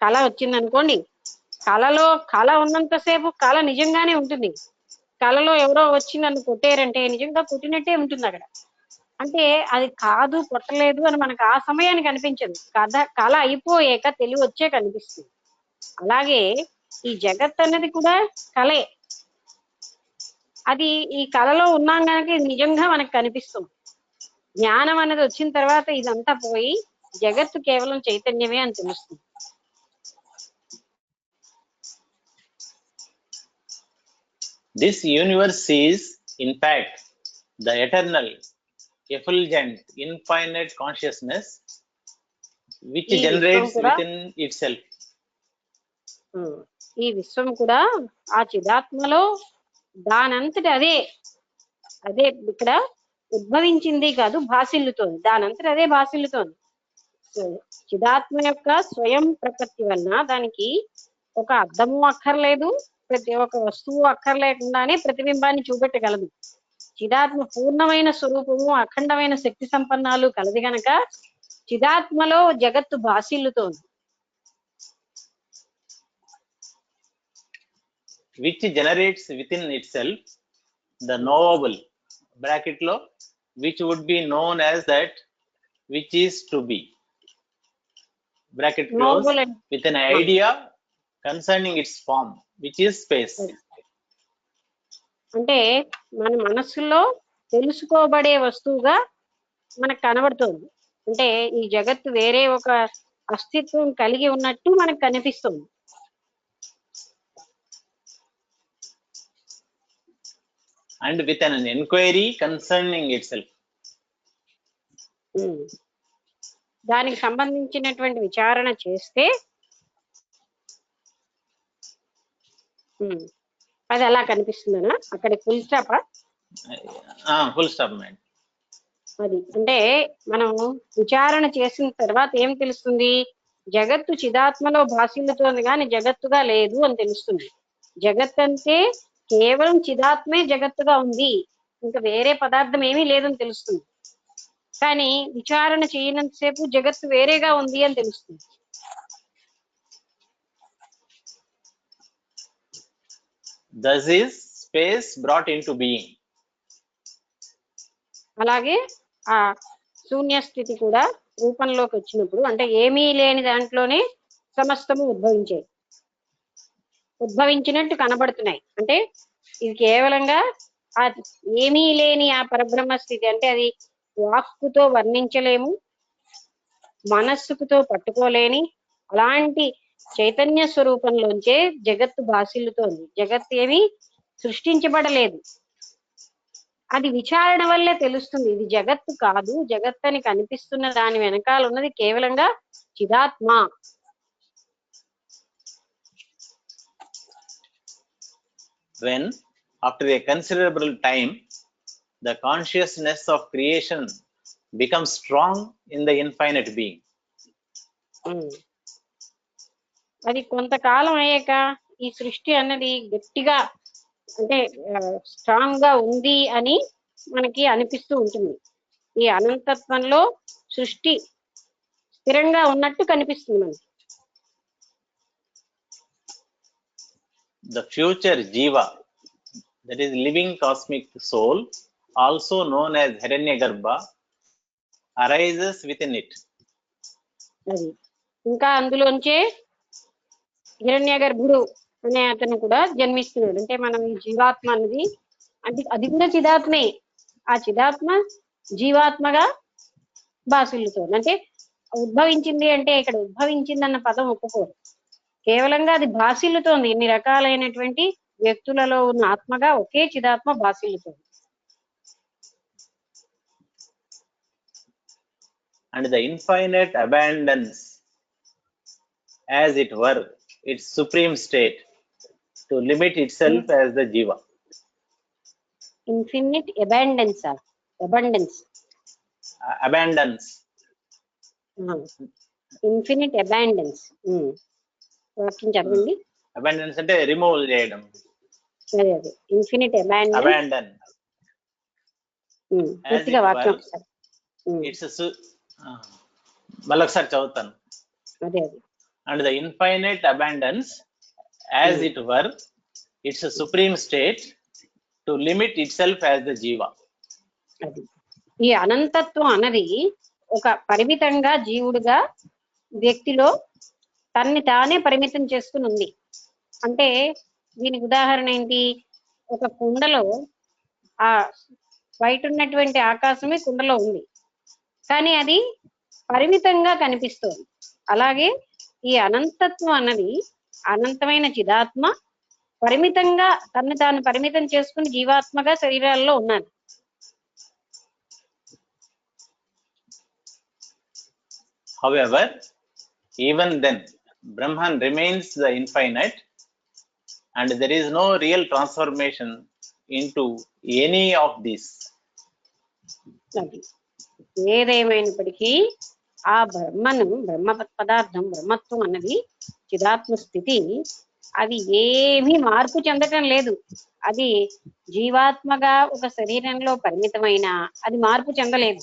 కళ వచ్చిందనుకోండి, కళ ఉన్నంతసేపు కళ నిజంగానే ఉంటుంది. కళలో ఎవరో వచ్చి నన్ను కొట్టారంటే నిజంగా కొట్టినట్టే ఉంటుంది అక్కడ. అంటే అది కాదు కొట్టలేదు అని మనకు ఆ సమయానికి అనిపించదు, కళ అయిపోయాక తెలివి వచ్చే కనిపిస్తుంది. అలాగే ఈ జగత్ అన్నది కూడా కళే. అది ఈ కళలో ఉన్నాం కనుక నిజంగా మనకు కనిపిస్తుంది. జ్ఞానం అనేది వచ్చిన తర్వాత ఇదంతా పోయి జగత్తు కేవలం చైతన్యమే అని తెలుస్తుంది. This universe is, in fact, the eternal, effulgent, infinite consciousness which generates within itself. ఈ విశ్వం కూడా ఆ చిదాత్మలో దానంతటి అదే ఇక్కడ ఉద్భవించింది కాదు, భాసిల్లుతోంది. దానంతటి అదే భాసిల్లుతోంది. చిదాత్మ యొక్క స్వయం ప్రకృతి వలన దానికి ఒక అర్థము అక్కర్లేదు, ప్రతి ఒక్క వస్తువు అక్కర్లేకుండానే ప్రతిబింబాన్ని చూపెట్టగలదు. చిదాత్మ పూర్ణమైన స్వరూపము, అఖండమైన శక్తి సంపన్నాలు కలది గనక చిదాత్మలో జగత్తు భాసిల్లుతోంది. Which generates within itself the knowable bracket lo, which would be known as that which is to be, bracket close, with an idea concerning its form, which is space. అంటే మన మనస్సులో తెలుసుకోబడే వస్తువుగా మనకు కనబడుతుంది. అంటే ఈ జగత్తు వేరే ఒక అస్తిత్వం కలిగి ఉన్నట్టు మనకు కనిపిస్తుంది. And with an enquiry concerning itself. దానికి సంబంధించినటువంటి విచారణ చేస్తే అది ఎలా కనిపిస్తుందనా? అక్కడ full stop full stop madam. అది అంటే మనం విచారణ చేసిన తర్వాత ఏం తెలుస్తుంది? జగత్తు చిదాత్మలో భాసిల్లుతోంది కానీ జగత్తుగా లేదు అని తెలుస్తుంది. జగత్ అంటే కేవలం చిదాత్మే జగత్తుగా ఉంది, ఇంకా వేరే పదార్థం ఏమీ లేదని తెలుస్తుంది. కానీ విచారణ చేయనంతసేపు జగత్తు వేరేగా ఉంది అని తెలుస్తుంది. Thus is space brought into being. అలాగే ఆ శూన్య స్థితి కూడా రూపంలోకి వచ్చినప్పుడు, అంటే ఏమీ లేని దాంట్లోనే సమస్తము ఉద్భవించినట్టు కనబడుతున్నాయి. అంటే ఇది కేవలంగా ఆ ఏమీ లేని ఆ పరబ్రహ్మ స్థితి, అంటే అది వాక్కుతో వర్ణించలేము, మనస్సుకుతో పట్టుకోలేని అలాంటి చైతన్య స్వరూపంలోంచే జగత్తు భాసిల్లుతోంది. జగత్తు ఏమి సృష్టించబడలేదు. అది విచారణ వల్లే తెలుస్తుంది. ఇది జగత్తు కాదు, జగత్ అని కనిపిస్తున్న దాని వెనకాల ఉన్నది కేవలంగా చిదాత్మ. When, after a considerable time, the consciousness of creation becomes strong in the infinite being. అది కొంతకాలం అయ్యాక ఈ సృష్టి అన్నది గట్టిగా అంటే స్ట్రాంగ్ గా ఉంది అని మనకి అనిపిస్తూ ఉంటుంది. ఈ అనంతత్వంలో సృష్టి స్థిరంగా ఉన్నట్టు కనిపిస్తుంది మనకి. The future Jiva, that is living cosmic soul, also known as Hiranyagarbha, arises within it. అది ఇంకా అందులోంచే హిరణ్యగర్భుడు అనే అతను కూడా జన్మిస్తున్నాడు. అంటే మనం ఈ జీవాత్మ అన్నది అంటే అది కూడా చిదాత్మే. ఆ చిదాత్మ జీవాత్మగా భాసిల్లుతోంది. అంటే ఉద్భవించింది అంటే ఇక్కడ ఉద్భవించింది అన్న పదం ఒప్పుకోరు. కేవలంగా అది భాసిల్లుతోంది. ఇన్ని రకాలైనటువంటి వ్యక్తులలో ఉన్న ఆత్మగా ఒకే చిదాత్మ భాసిల్లుతోంది. And the infinite abandons, as it were, its supreme state to limit itself as the Jiva. Infinite abundance. Abundance. Infinite abundance. వాక్యం చదవండి. అబాండెన్స్ అంటే రిమూవ్ చేయడం. అదే అదే ఇన్ఫినిట్ అబాండన్. పూర్తిగా వాక్యం ఒకసారి. మళ్ళీ ఒకసారి చదువుతాను. అదే అదే. And the infinite abundance, as it were, its supreme state to limit itself as the Jiva. అది ఈ అనంతత్వం అన్నది ఒక పరిమితంగా జీవుడుగా వ్యక్తిలో తన్ని తానే పరిమితం చేసుకుని ఉంది. అంటే దీనికి ఉదాహరణ ఏంటి? ఒక కుండలో ఆ బయట ఉన్నటువంటి ఆకాశమే కుండలో ఉంది, కానీ అది పరిమితంగా కనిపిస్తోంది. అలాగే ఈ అనంతత్వం అన్నది అనంతమైన చిదాత్మ పరిమితంగా తను తాను పరిమితం చేసుకుని జీవాత్మగా శరీరాల్లో ఉన్నది. However, even then, Brahman remains the infinite, and there is no real transformation into any of these. ఏదేమైనప్పటికీ ఆ బ్రహ్మ పదార్థం బ్రహ్మత్వం అన్నది చిదాత్మ స్థితి, అది ఏమీ మార్పు చెందటం లేదు. అది జీవాత్మగా ఒక శరీరంలో పరిమితమైన అది మార్పు చెందలేదు.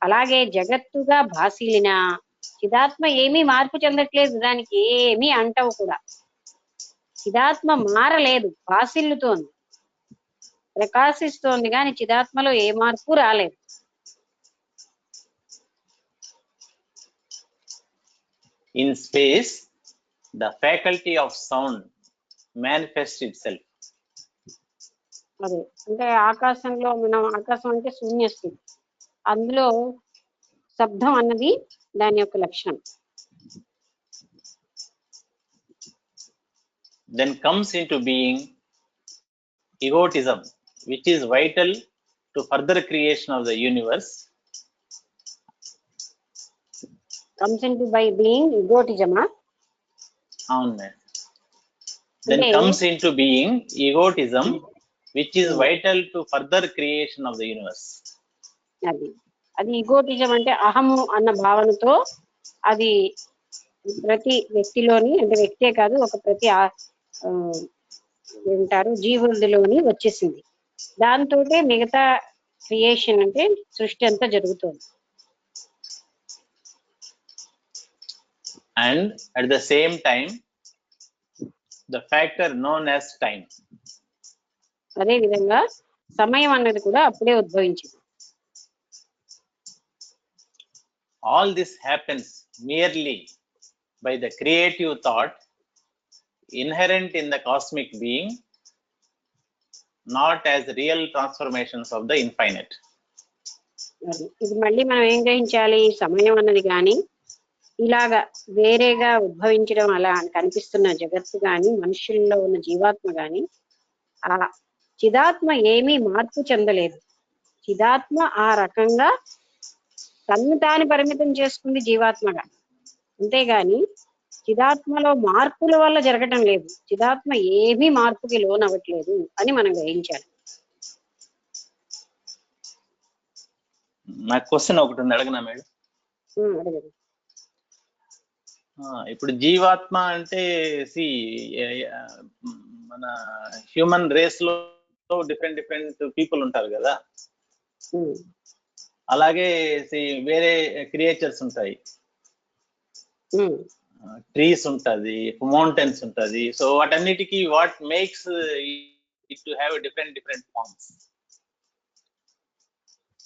అలాగే జగత్తుగా భాసిల్లిన చిదాత్మ ఏమీ మార్పు చెందట్లేదు, దానికి ఏమీ అంటవు కూడా. చిదాత్మ మారలేదు, భాసిల్లుతోంది, ప్రకాశిస్తోంది, కానీ చిదాత్మలో ఏ మార్పు రాలేదు. In space, the faculty of sound manifests itself. అదే అంటే ఆకాశంలో మనం ఆకాశం అంటే శూన్య స్థితి, అందులో శబ్దం అన్నది దాని యొక్క లక్షణం. Then comes into being egotism, which is vital to further creation of the universe. Comes into by being egotism. Then comes into being egotism, which is vital to further creation of the universe. అది ఈగోటిజం అంటే అహము అన్న భావనతో అది ప్రతి వ్యక్తిలోని, అంటే వ్యక్తే కాదు ఒక ప్రతి ఏమంటారు జీవుడిలోని వచ్చేసింది. దాంతో మిగతా క్రియేషన్ అంటే సృష్టి అంతా జరుగుతుంది. And at the same time, the factor known as time. అదే విధంగా సమయం అన్నది కూడా అప్పుడే ఉద్భవించింది. All this happens merely by the creative thought inherent in the cosmic being, not as real transformations of the infinite. ఇది మళ్ళీ మనం ఏం గ్రహించాలి, సమయం అన్నది కానీ ఇలాగా వేరేగా ఉద్భవించడం అలా కనిపిస్తున్న జగత్తు గాని మనుషుల్లో ఉన్న జీవాత్మ గాని ఆ చిదాత్మ ఏమీ మార్పు చెందలేదు. చిదాత్మ ఆ రకంగా తన్ను తాను పరిమితం చేసుకుంది జీవాత్మగా, అంతేగాని చిదాత్మలో మార్పుల వల్ల జరగటం లేదు. చిదాత్మ ఏమీ మార్పుకి లోనవ్వట్లేదు అని మనం గ్రహించాలి. నాకు క్వశ్చన్ ఒకటి ఉంది, అడగనా మేడం? అడగదు. ఇప్పుడు జీవాత్మ అంటే మన హ్యూమన్ రేస్ లో డిఫరెంట్ డిఫరెంట్ పీపుల్ ఉంటారు కదా, అలాగే వేరే క్రియేచర్స్ ఉంటాయి, ట్రీస్ ఉంటది, మౌంటైన్స్ ఉంటది. సో వాటన్నిటికీ what makes it to have different different forms?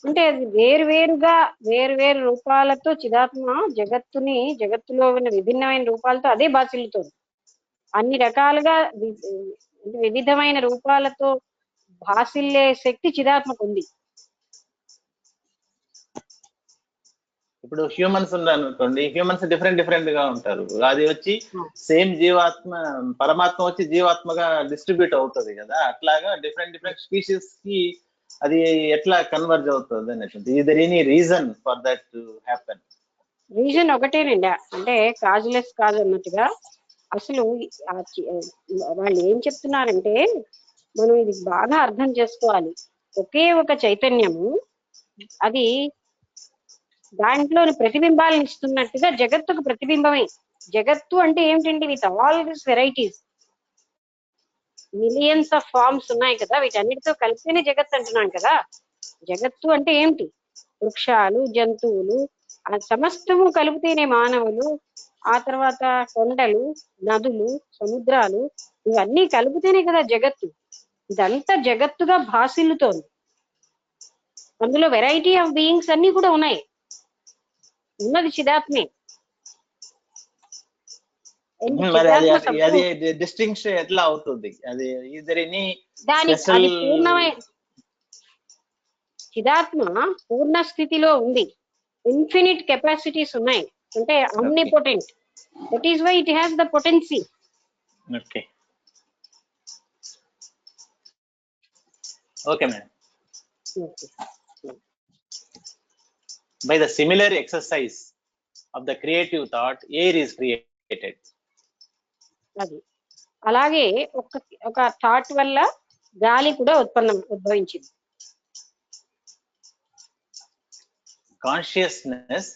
అంటే అది వేరువేరుగా వేరువేరు రూపాలతో చిదాత్మ జగత్తులో ఉన్న విభిన్నమైన రూపాలతో అదే బాసిల్లుతోంది. అన్ని రకాలుగా వివిధమైన రూపాలతో భాసిల్లే శక్తి చిదాత్మకు ఉంది. ఇప్పుడు హ్యూమన్స్ ఉన్నారనుకోండి, హ్యూమన్స్ డిఫరెంట్ డిఫరెంట్ గా ఉంటారు. అది వచ్చి సేమ్ జీవాత్మ, పరమాత్మ వచ్చి జీవాత్మగా డిస్ట్రిబ్యూట్ అవుతుంది కదా, అట్లాగా డిఫరెంట్ డిఫరెంట్ స్పీషీస్ కి అది ఎట్లా కన్వర్జ్ అవుతుంది అన్నట్టు. Is there any reason for that to happen? Reason ఒకటేనండి, అంటే కాజులెస్ కాజ్ అన్నట్టుగా. అసలు వాళ్ళు ఏం చెప్తున్నారంటే మనం ఇది బాగా అర్థం చేసుకోవాలి. ఒకే ఒక చైతన్యము అది దాంట్లోని ప్రతిబింబాలను ఇస్తున్నట్టుగా జగత్తుకు ప్రతిబింబమే. జగత్తు అంటే ఏమిటండి, with all this varieties, millions of forms ఉన్నాయి కదా, వీటన్నిటితో కలిపితేనే జగత్తు అంటున్నాం కదా. జగత్తు అంటే ఏమిటి? వృక్షాలు, జంతువులు, ఆ సమస్తము కలిపితేనే మానవులు, ఆ తర్వాత కొండలు, నదులు, సముద్రాలు, ఇవన్నీ కలిపితేనే కదా జగత్తు. ఇదంతా జగత్తుగా భాసిల్లుతోంది. అందులో వెరైటీ ఆఫ్ బీయింగ్స్ అన్ని కూడా ఉన్నాయి. ఉన్నది చిదాత్మే. డిస్టింక్షన్ ఎట్లా అవుతుంది? అది అది పూర్ణమైన చిదాత్మ పూర్ణ స్థితిలో ఉంది. ఇన్ఫినిట్ కెపాసిటీస్ ఉన్నాయి, అంటే omnipotent. That is why it has the potency. Okay. Okay, ma'am. Okay. By the similar exercise of the creative thought, air is created. అది అలాగే ఒక థాట్ వల్ల గాలి కూడా ఉద్భవించింది. Consciousness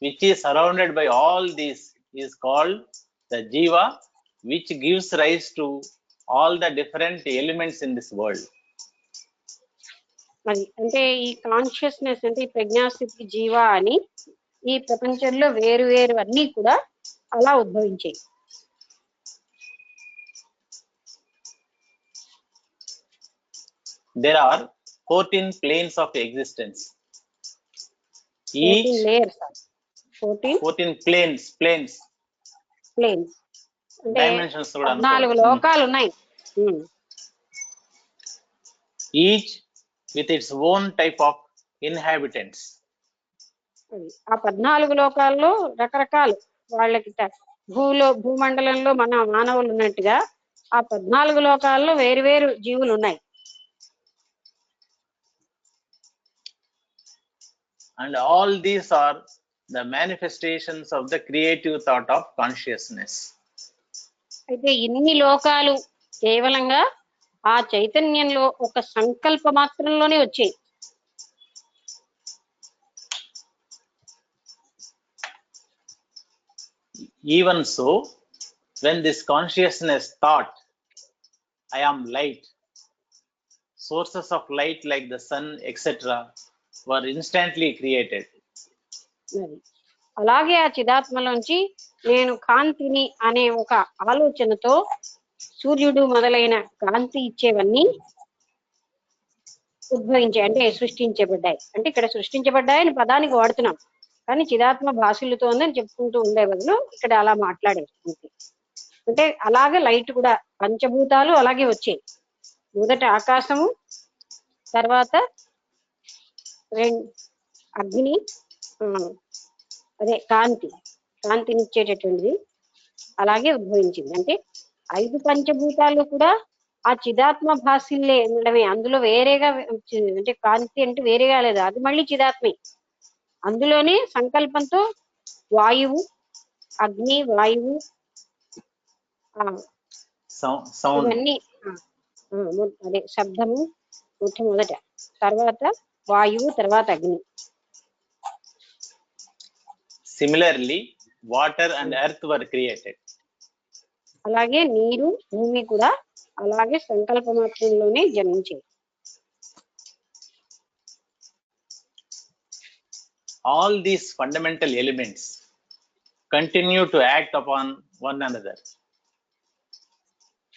which is surrounded by all these is called the jiva, which gives rise to all the different elements in this world. అది అంటే ఈ కాన్షియస్నెస్ అంటే ఈ ప్రజ్ఞాస్థితి జీవా అని ఈ ప్రపంచంలో వేరు వేరు అన్ని కూడా అలా ఉద్భవించాయి. There are 14 planes of existence. Each 14 planes అంటే dimensions కూడా 4 లోకాలు ఉన్నాయి. Each with its own type of inhabitants. ఆ 14 లోకాల్లో రకరకాలు వాళ్ళకి భూమండలంలో మన మానవులు ఉన్నట్టుగా ఆ 14 లోకాల్లో వేరు వేరు జీవులు ఉన్నాయి. And all these are the manifestations of the creative thought of consciousness. అయితే ఇన్ని లోకాలు కేవలంగా ఆ చైతన్యంలో ఒక సంకల్ప మాత్రంలోనే వచ్చాయి. Even so, when this consciousness thought, I am light, sources of light like the sun, etc., were instantly created. అలాగే ఆ చిదాత్మలోంచి నేను కాంతిని అనే ఒక ఆలోచనతో సూర్యుడు మొదలైన కాంతి ఇచ్చేవన్నీ ఉద్భవించాయి, అంటే సృష్టించబడ్డాయి. అంటే ఇక్కడ సృష్టించబడ్డాయని పదానికి వాడుతున్నాం, కానీ చిదాత్మ భాషలతోందని చెప్పుకుంటూ ఉండే బదులు ఇక్కడ అలా మాట్లాడేది. అంటే అలాగే లైట్ కూడా పంచభూతాలు అలాగే వచ్చాయి. మొదట ఆకాశము, తర్వాత అగ్ని అదే కాంతినిచ్చేటటువంటిది అలాగే ఉద్భవించింది. అంటే 5 పంచభూతాలు కూడా ఆ చిదాత్మ భాసిల్లే ఉండడమే, అందులో వేరేగా అంటే కాంతి అంటే వేరేగా లేదు, అది మళ్ళీ చిదాత్మే. అందులోనే సంకల్పంతో వాయువు, అగ్ని, వాయువు సౌండ్, ఇవన్నీ అదే శబ్దము మొట్టమొదట, తర్వాత వాయువు, తర్వాత అగ్ని. Similarly, water and earth were created. అలాగే నీరు, భూమి కూడా అలాగే సంకల్ప మాత్రంలోనే జన్మించాయి. All these fundamental elements continue to act upon one another.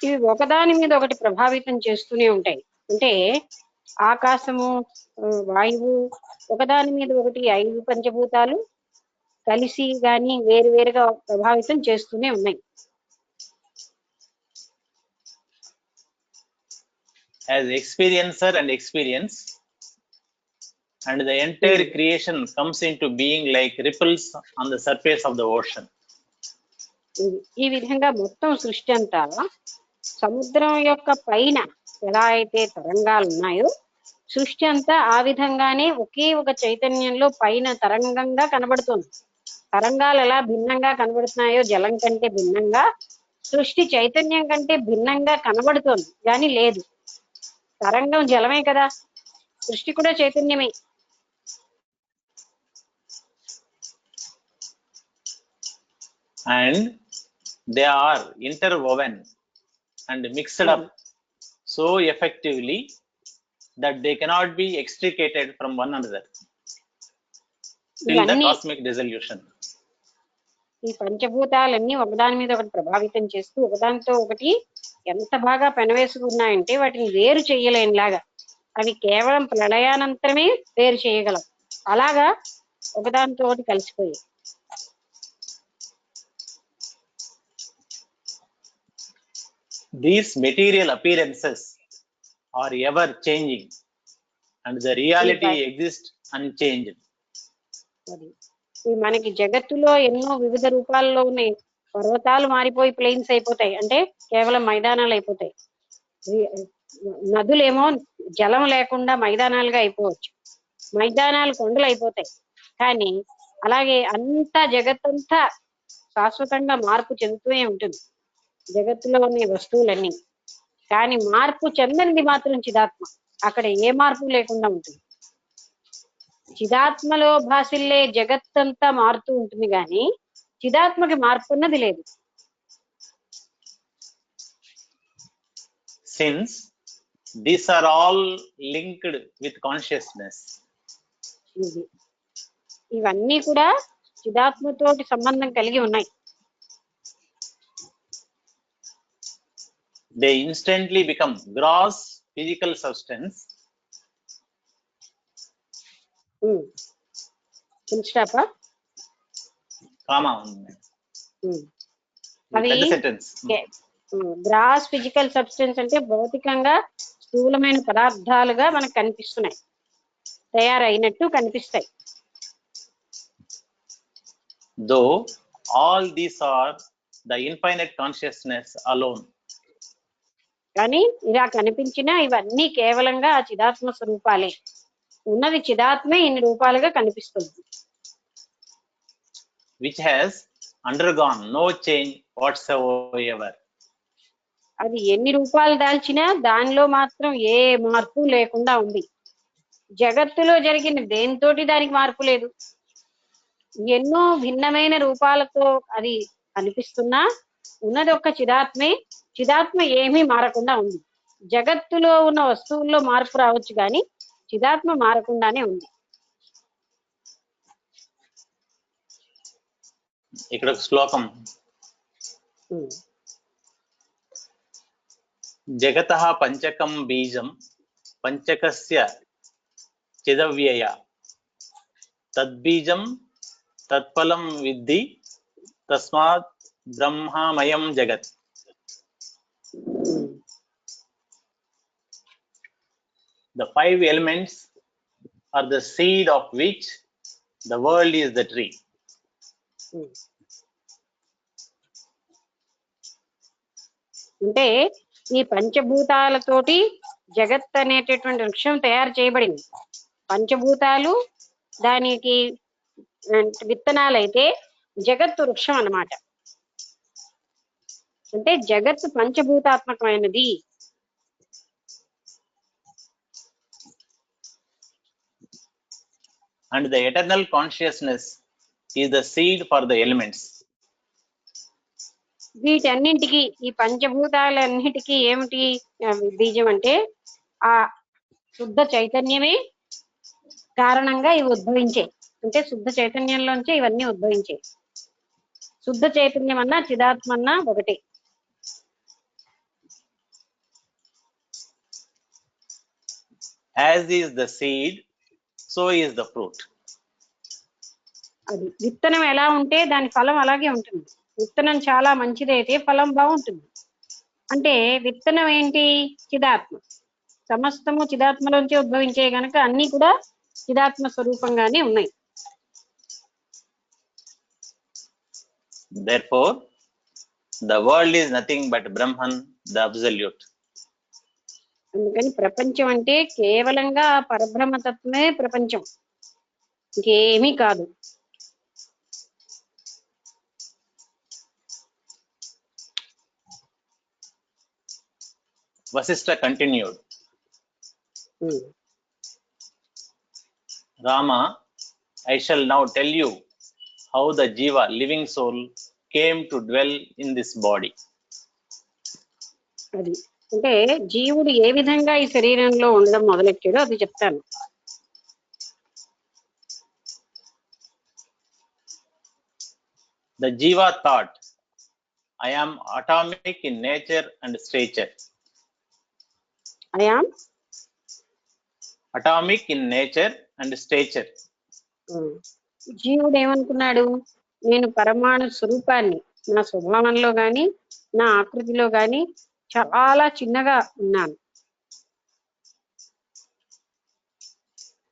ఇవి ఒకదాని మీద ఒకటి ప్రభావితం చేస్తూనే ఉంటాయి. అంటే ఆకాశము, వాయువు, ఒకదాని మీద ఒకటి 5 పంచభూతాలు కలిసి గాని వేరువేరుగా ప్రభావితం చేస్తూనే ఉన్నాయి. As experiencer and experience, and the entire creation comes into being like ripples on the surface of the ocean. ఈ విధంగా మొత్తం సృష్టి అంతా సముద్రం యొక్క పైన ఎలా అయితే తరంగాలు ఉన్నాయో, సృష్టి అంతా ఆ విధంగానే ఒకే ఒక చైతన్యంలో పైన తరంగంగా కనబడుతుంది. తరంగాలు ఎలా భిన్నంగా కనబడుతున్నాయో జలం కంటే భిన్నంగా, సృష్టి చైతన్యం కంటే భిన్నంగా కనబడుతోంది కానీ లేదు. తరంగం జలమే కదా, సృష్టి కూడా చైతన్యమే. And they are interwoven and mixed up so effectively that they cannot be extricated from one another till the cosmic dissolution. ఈ పంచభూతాలన్నీ ఒకదాని మీద ఒకటి ప్రభావితం చేస్తూ ఒకదానితో ఒకటి ఎంత బాగా పెనవేసుకున్నాయంటే వాటిని వేరు చేయలేనిలాగా, అవి కేవలం ప్రళయానంతరమే వేరు చేయగలం. అలాగా ఒకదానితో ఒకటి కలిసిపోయాయి. These material appearances are ever changing and the reality exists unchanged. మనకి జగత్తులో ఎన్నో వివిధ రూపాల్లో ఉన్నాయి. పర్వతాలు మారిపోయి ప్లెయిన్స్ అయిపోతాయి, అంటే కేవలం మైదానాలు అయిపోతాయి. నదులేమో జలం లేకుండా మైదానాలుగా అయిపోవచ్చు, మైదానాలు కొండలు అయిపోతాయి. కానీ అలాగే అంతా జగత్తంతా శాశ్వతంగా మార్పు చెందుతూనే ఉంటుంది జగత్తులో ఉన్న వస్తువులన్నీ. కానీ మార్పు చెందనిది మాత్రం చిదాత్మ, అక్కడ ఏ మార్పు లేకుండా ఉంటుంది. చిదాత్మలో భాసిల్లే జగత్తంతా మారుతూ ఉంటుంది కానీ చిదాత్మకి మార్పు అన్నది లేదు. Since these are all linked with consciousness, ఇవన్నీ కూడా చిదాత్మతోటి సంబంధం కలిగి ఉన్నాయి. they instantly become gross physical substance. అవి గ్రాస్ ఫిజికల్ సబ్స్టెన్స్ అంటే భౌతికంగా స్థూలమైన పదార్థాలుగా మనకు కనిపిస్తున్నాయి, తయారైనట్టు కనిపిస్తాయి. Though all these are the infinite consciousness alone. కానీ ఇలా కనిపించినా ఇవన్నీ కేవలంగా ఆ చిదాత్మ స్వరూపాలే. ఉన్నది చిదాత్మే ఇన్ని రూపాలుగా కనిపిస్తుంది. Which has undergone no change whatsoever. అది ఎన్ని రూపాలు దాల్చినా దానిలో మాత్రం ఏ మార్పు లేకుండా ఉంది. జగత్తులో జరిగిన దేనితోటి దానికి మార్పు లేదు. ఎన్నో భిన్నమైన రూపాలతో అది అనిపిస్తున్నా ఉన్నది ఒక్క చిదాత్మే. చిదాత్మ ఏమీ మారకుండా ఉంది. జగత్తులో ఉన్న వస్తువుల్లో మార్పు రావచ్చు కానీ చిదాత్మ మారకుండానే ఉంది. ఇక్కడ శ్లోకం, జగతః పంచకం బీజం పంచకస్య చిదవ్యయ తద్బీజం తత్ఫలం విద్ధి తస్మాత్ బ్రహ్మమయం జగత్. The 5 elements or the seed of which the world is the tree. అంటే ఈ పంచభూతాలతోటి జగత్ అనేటటువంటి వృక్షం తయారు చేయబడింది. పంచభూతాలు దానికి విత్తనాలైతే జగత్తు వృక్షం అన్నమాట. అంటే జగత్తు పంచభూతాత్మకమైనది. And the eternal consciousness is the seed for the elements. వీటన్నింటికి ఈ పంచభూతాలన్నిటికీ ఏమిటి బీజం అంటే ఆ శుద్ధ చైతన్యమే కారణంగా ఇవి ఉద్భవించాయి. అంటే శుద్ధ చైతన్యంలోంచే ఇవన్నీ ఉద్భవించాయి. శుద్ధ చైతన్యం అన్నా చిదాత్మ అన్నా ఒకటి. As is the seed, so is the fruit. అది విత్తనం ఎలా ఉంటే దాని ఫలం అలాగే ఉంటుంది. విత్తనం చాలా మంచిదైతే ఫలం బాగుంటుంది. అంటే విత్తనం ఏంటి? చిదాత్మ. సమస్తము చిదాత్మలోంచి ఉద్భవించే గనక అన్ని కూడా చిదాత్మ స్వరూపంగానే ఉన్నాయి. Therefore, the world is nothing but Brahman, the absolute. అందుకని ప్రపంచం అంటే కేవలంగా పరబ్రహ్మతత్వమే ప్రపంచం, ఇంకేమీ కాదు. Vasishtha continued. Rama, I shall now tell you how the Jiva, living soul, came to dwell in this body. అది అంటే జీవుడు ఏ విధంగా ఈ శరీరంలో ఉండడం మొదలెట్టాడో అది చెప్తాను. The Jiva thought, I am atomic in nature and stature. I am Atomic in nature and stature. జీవుడు ఏమనుకున్నాడు? నేను పరమాణు స్వరూపాన్ని, నా స్వభావంలో గాని నా ఆకృతిలో గాని చాలా చిన్నగా ఉన్నాను.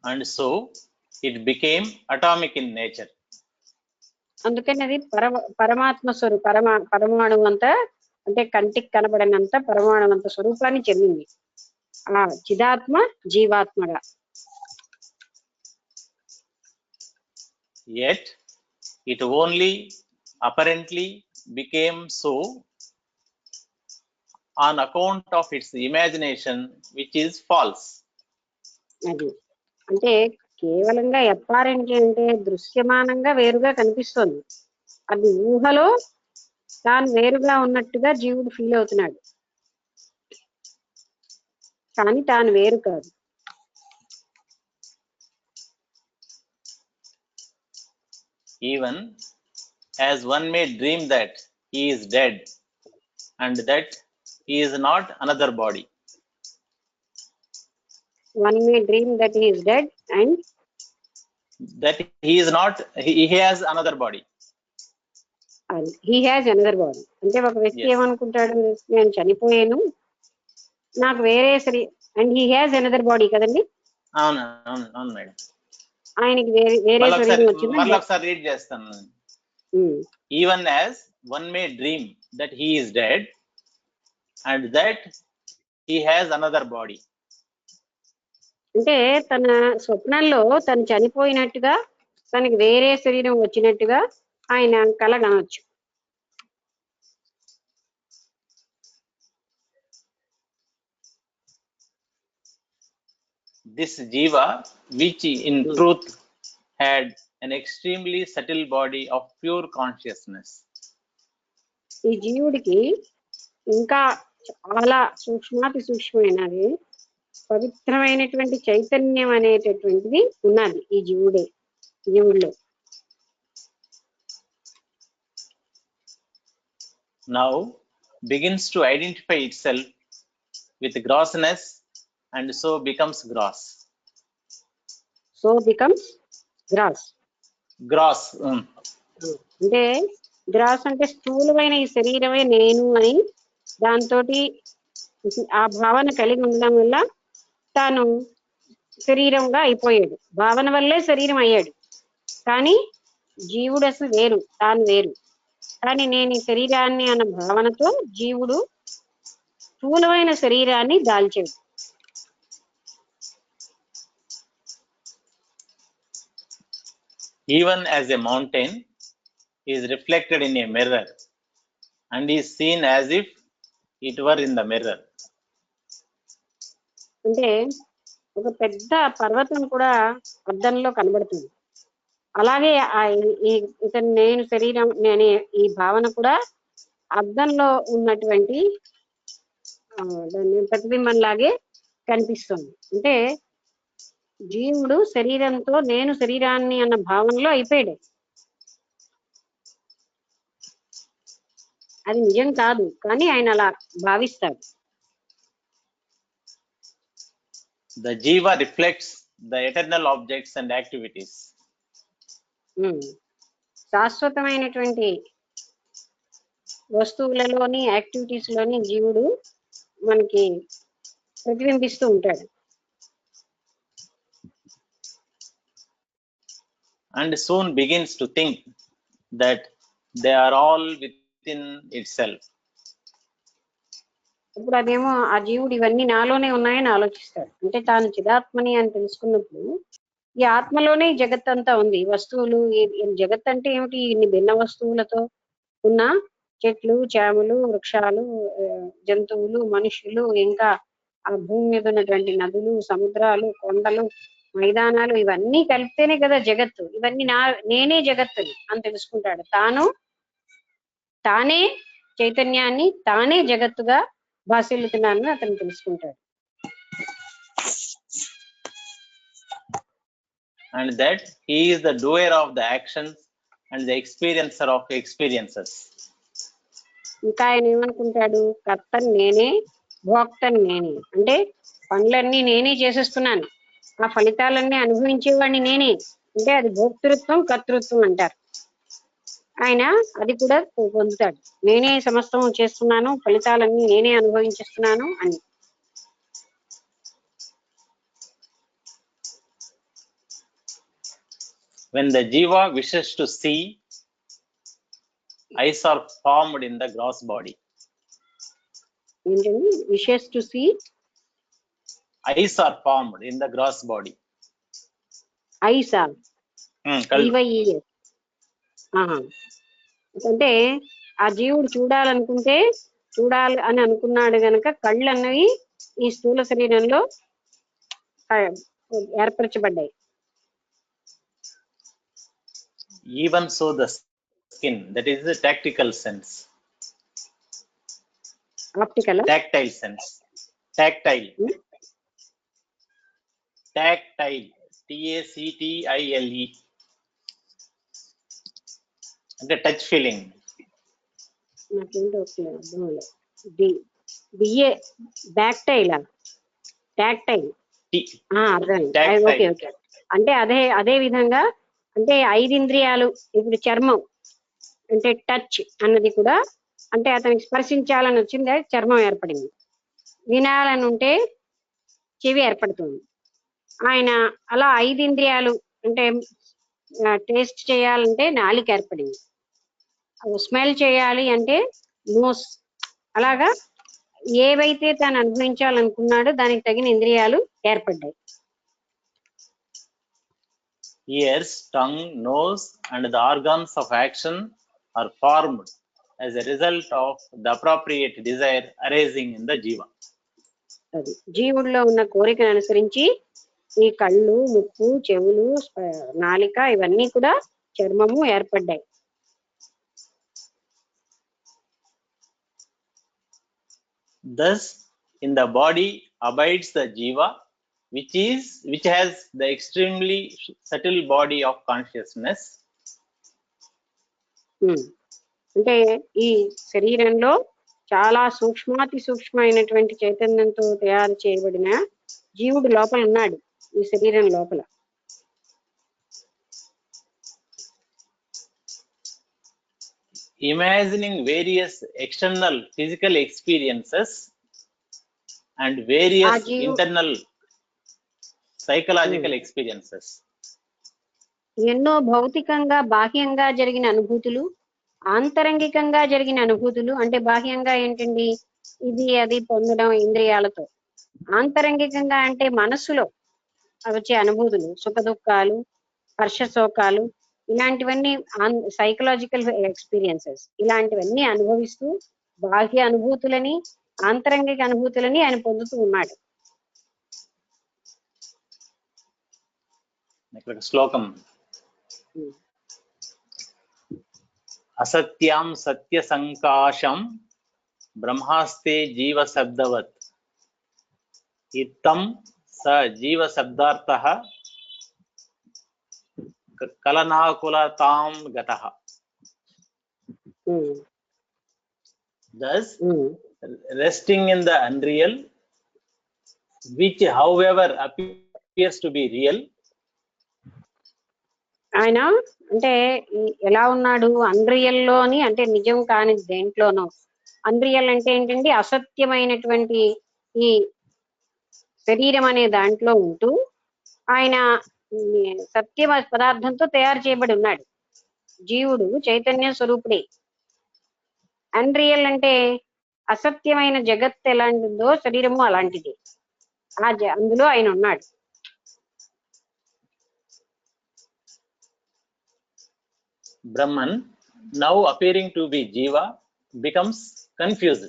And so it became atomic in nature. అందుకని అది పరమాత్మ పరమాణువు అంత, అంటే కంటికి కనబడినంత పరమాణు అంత స్వరూపాన్ని చెందింది ఆ చిదాత్మ జీవాత్మగా. Yet it only apparently became so on account of its imagination, which is false. అది అంటే కేవలంగా అపారెంట్ అంటే దృశ్యమానంగా వేరుగా కనిపిస్తోంది. అది ఊహలో తాను వేరుగా ఉన్నట్టుగా జీవుడు ఫీల్ అవుతున్నాడు, కానీ తాను వేరు కాదు. Even as one may dream that he is dead and that he is not another body. One may dream that he is dead and that he is not, he has another body. And he has another body. అంటే ఒక వ్యక్తి Yes. ఏమనుకుంటాడు, నేను చనిపోయాను, నాకు వేరే and he has another body కదండి. అవును అవును అవును మేడం. ఆయనకి వేరే శరీరం వచ్చింది. మళ్ళీ ఒకసారి రీడ్ చేస్తాను. Even as one may dream that he is dead and that he has another body. అంటే తన స్వప్నంలో తను చనిపోయినట్టుగా తనకి వేరే శరీరం వచ్చినట్టుగా ఆయన కలగనొచ్చు. This Jiva, which in truth had an extremely subtle body of pure consciousness. ఈ జీవుడికి ఇంకా చాలా సూక్ష్మాతి సూక్ష్మమైనది పవిత్రమైనటువంటి చైతన్యం అనేటటువంటిది ఉన్నది ఈ జీవుడిలో. Now begins to identify itself with grossness and so becomes gross. So becomes gross. Gross. అంటే గ్రాస్ అంటే స్థూలమైన ఈ శరీరమే నేను అని దాంతో ఆ భావన కలిగి ఉండడం వల్ల తాను శరీరంగా అయిపోయాడు. భావన వల్లే శరీరం అయ్యాడు. కానీ జీవుడు అసలు వేరు, తాను వేరు. కానీ నేను ఈ శరీరాన్ని అన్న భావనతో జీవుడు స్థూలమైన శరీరాన్ని దాల్చాడు. Even as a mountain is reflected in a mirror and is seen as if it were in the mirror. అంటే ఒక పెద్ద పర్వతం కూడా అద్దంలో కనబడుతుంది. అలాగే ఇతను నేను శరీరం నేనే ఈ భావన కూడా అద్దంలో ఉన్నటువంటి దాన్ని ప్రతిబింబం లాగే కనిపిస్తుంది. అంటే జీవుడు శరీరంతో నేను శరీరాన్ని అన్న భావనలో అయిపోయాడు. అది నిజం కాదు, కానీ ఆయన అలా భావిస్తాడు. The jiva reflects the eternal objects and activities. శాశ్వతమైనటువంటి వస్తువులలోని యాక్టివిటీస్ లోని జీవుడు మనకి ప్రతిబింబిస్తూ ఉంటాడు. And soon begins to think that they are all within itself. ఇప్పుడు అదేమో ఆ జీవుడు ఇవన్నీ నాలోనే ఉన్నాయని ఆలోచిస్తాడు. అంటే తాను చిదాత్మని అని తెలుసుకున్నప్పుడు ఈ ఆత్మలోనే జగత్ అంతా ఉంది. వస్తువులు జగత్ అంటే ఏమిటి? ఇన్ని భిన్న వస్తువులతో ఉన్న చెట్లు, చేమలు, వృక్షాలు, జంతువులు, మనుషులు, ఇంకా ఆ భూమి మీద ఉన్నటువంటి నదులు, సముద్రాలు, కొండలు, మైదానాలు, ఇవన్నీ కలిపితేనే కదా జగత్తు. ఇవన్నీ నేనే జగత్తు అని తెలుసుకుంటాడు. తానే చైతన్యాన్ని, తానే జగత్తుగా భాసిల్లుతున్నానని అతను తెలుసుకుంటాడు. And that he is the doer of the actions and the experiencer of experiences. ఇంకా ఆయన ఏమనుకుంటాడు? కర్తని నేనే, భోక్తని నేనే. అంటే పనులన్నీ నేనే చేసేస్తున్నాను, ఆ ఫలితాలన్నీ అనుభవించేవాడిని నేనే. అంటే అది భోక్తృత్వం, కర్తృత్వం అంటారు. ఆయన అది కూడా పొందుతాడు. నేనే సమస్తం చేస్తున్నాను, ఫలితాలన్నీ నేనే అనుభవించేస్తున్నాను అని. When the jiva wishes to see, eyes are formed in the gross body. ఏంటండి? Wishes to see, Eyes are formed in the gross body. Eyes ఆ అంటే ఆ జీవుడు చూడాలి అని అనుకున్నాడు గనక కళ్ళు అన్నవి ఈ స్థూల శరీరంలో ఏర్పరచబడ్డాయి. Even so the skin, that is the tactile sense. Optical, Tactile sense. Tactile. Tactile. TACTILE. అంటే టచ్ ఫీలింగ్. నాకేంటో అర్థం బిఏ బ్యాక్టైల్, టాక్టైల్ అర్థమైంది. Okay okay. అంటే అదే విధంగా అంటే 5 ఇంద్రియాలు. ఇప్పుడు చర్మం అంటే టచ్ అన్నది కూడా అంటే అతనికి స్పర్శించాలని వచ్చింది, చర్మం ఏర్పడింది. వినాలని ఉంటే చెవి ఏర్పడుతుంది. ఆయన అలా 5 ఇంద్రియాలు అంటే టేస్ట్ చేయాలంటే నాలిక ఏర్పడింది, స్మెల్ చేయాలి అంటే నోస్. అలాగా ఏవైతే తాను అనుభవించాలనుకున్నాడో దానికి తగిన ఇంద్రియాలు ఏర్పడ్డాయి. Ears, tongue, nose and the organs of action are formed as a result of the appropriate desire arising in the jiva. అది జీవుల్లో ఉన్న కోరికను అనుసరించి ఈ కళ్ళు, ముక్కు, చెవులు, నాలిక ఇవన్నీ కూడా చర్మము ఏర్పడ్డాయి. Thus in the body abides the jiva, which has the extremely subtle body of consciousness. అంటే ఈ శరీరంలో చాలా సూక్ష్మాతి సూక్ష్మమైనటువంటి చైతన్యంతో తయారు చేయబడిన జీవుడు లోపల ఉన్నాడు, ఈ శరీరం లోపల. Imagining various external physical experiences and various internal psychological experiences. ఎన్నో భౌతికంగా బాహ్యంగా జరిగిన అనుభూతులు, ఆంతరంగికంగా జరిగిన అనుభూతులు. అంటే బాహ్యంగా ఏంటండి, ఇది అది పొందడం ఇంద్రియాలతో. ఆంతరంగికంగా అంటే మనస్సులో వచ్చే అనుభూతులు, సుఖ దుఃఖాలు, హర్ష శోకాలు, ఇలాంటివన్నీ సైకలాజికల్ ఎక్స్పీరియన్సెస్. ఇలాంటివన్నీ అనుభవిస్తూ బాహ్య అనుభూతులని, ఆంతరంగిక అనుభూతులని ఆయన పొందుతూ ఉన్నాడు. ఇక్కడ శ్లోకం, అసత్యాం సత్య సంకాశం బ్రహ్మాస్తే జీవ శబ్దవత్ ఇత్తం స జీవ శబ్దార్థః కలనాకులతాం గతః. Thus, resting in the unreal, which however appears to be real. ఆయన అంటే ఎలా ఉన్నాడు, అన్రియల్ లోని, అంటే నిజం కాని దేంట్లోనో. అన్రియల్ అంటే ఏంటంటే అసత్యమైనటువంటి ఈ శరీరం అనే దాంట్లో ఉంటూ ఆయన సత్య పదార్థంతో తయారు చేయబడి ఉన్నాడు. జీవుడు చైతన్య స్వరూపుడే. అన్రియల్ అంటే అసత్యమైన జగత్ ఎలాంటిదో శరీరము అలాంటిది. అందులో ఆయన ఉన్నాడు. Brahman, now appearing to be Jiva, becomes confused.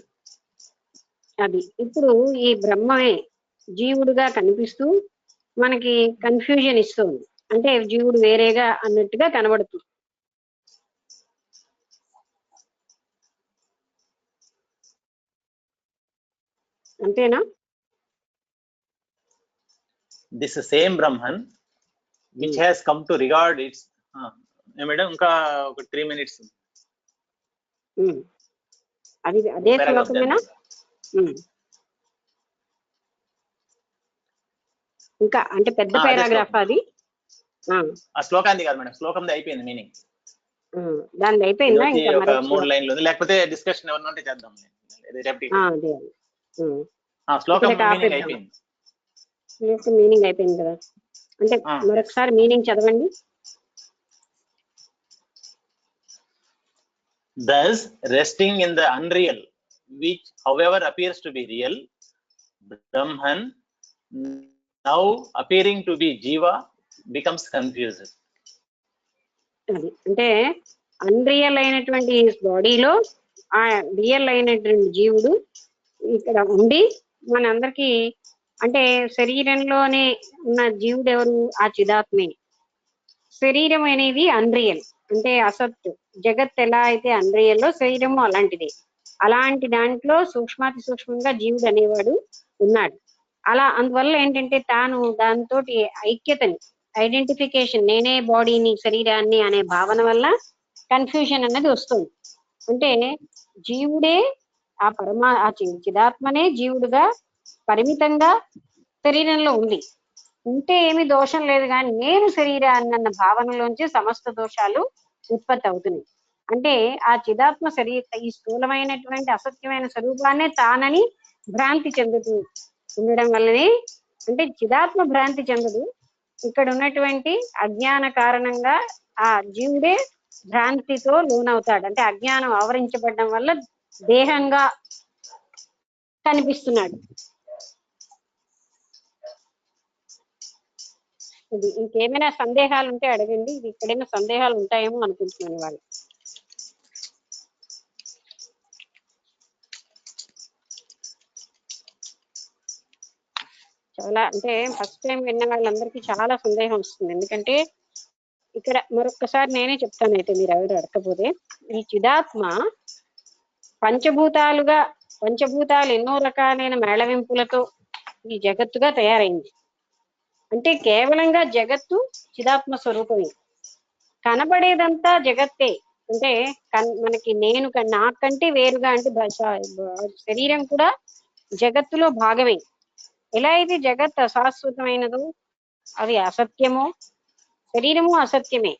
అది ఇప్పుడు ఈ బ్రహ్మమే జీవుడుగా కనిపిస్తూ మనకి కన్ఫ్యూజన్ ఇస్తుంది. అంటే జీవుడు వేరేగా అన్నట్టుగా కనబడుతుంది. అంతేనా? This same Brahman, which has come to regard its madam ఇంకా ఒక 3 minutes. అది అదే శ్లోకమేనా? ఇంకా అంటే పెద్ద పారాగ్రాఫ్ అది. ఆ శ్లోకాంది కాదు మేడం, శ్లోకంది అయిపోయింది మీనింగ్. దాని అయిపోయిందా? ఇంకా ఒక 3 లైన్లు ఉంది, లేకపోతే డిస్కషన్ ఏమన్నా ఉంటే చేద్దాం. శ్లోకం మీనింగ్ అయిపోయింది. మీనింగ్ అయిపోయింది కదా, అంటే మరొకసారి మీనింగ్ చదవండి. Thus, resting in the unreal, which however appears to be real, Brahman, now appearing to be Jiva, becomes confused. అంటే అన్రియల్ అయినటువంటి బాడీలో ఆ రియల్ అయినటువంటి జీవుడు ఇక్కడ ఉండి మనందరికి, అంటే శరీరంలోనే ఉన్న జీవుడు ఎవరు? ఆ చిదాత్మే. శరీరం అనేది అన్రియల్, అంటే అసత్తు. జగత్ ఎలా అయితే అన్రియల్లో శరీరము అలాంటిది. అలాంటి దాంట్లో సూక్ష్మాతి సూక్ష్మంగా జీవుడు అనేవాడు ఉన్నాడు. అలా అందువల్ల ఏంటంటే తాను దాంతో ఐక్యతని, ఐడెంటిఫికేషన్, నేనే బాడీని శరీరాన్ని అనే భావన వల్ల కన్ఫ్యూజన్ అన్నది వస్తుంది. అంటే జీవుడే ఆ చిదాత్మనే జీవుడుగా పరిమితంగా శరీరంలో ఉంటే ఏమి దోషం లేదు, కానీ నేను శరీరాన్ని అన్న భావనలోంచి సమస్త దోషాలు ఉత్పత్తి అవుతున్నాయి. అంటే ఆ చిదాత్మ ఈ స్థూలమైనటువంటి అసత్యమైన స్వరూపాన్నే తానని భ్రాంతి చెందుతూ ఉండడం వల్లనే, అంటే చిదాత్మ భ్రాంతి చెందదు, ఇక్కడ ఉన్నటువంటి అజ్ఞాన కారణంగా ఆ జీవుడే భ్రాంతితో లోనవుతాడు. అంటే అజ్ఞానం ఆవరించబడడం వల్ల దేహంగా కనిపిస్తున్నాడు. ఇది ఇంకేమైనా సందేహాలు ఉంటే అడగండి. ఇది ఎక్కడైనా సందేహాలు ఉంటాయేమో అనుకుంటున్నాను వాళ్ళు. చాలా, అంటే ఫస్ట్ టైం విన్న వాళ్ళందరికీ చాలా సందేహం వస్తుంది. ఎందుకంటే ఇక్కడ మరొక్కసారి నేనే చెప్తాను, అయితే మీరు ఎవరు అడగకపోతే. ఈ చిదాత్మ పంచభూతాలు ఎన్నో రకాలైన మేళవింపులతో ఈ జగత్తుగా తయారైంది. అంటే కేవలంగా జగత్తు చిదాత్మ స్వరూపమే. కనబడేదంతా జగత్తే. అంటే మనకి నేను నాకంటే వేరుగా, అంటే శరీరం కూడా జగత్తులో భాగమే. ఎలా అయితే జగత్ అశాశ్వతమైనదో, అది అసత్యమో, శరీరము అసత్యమే.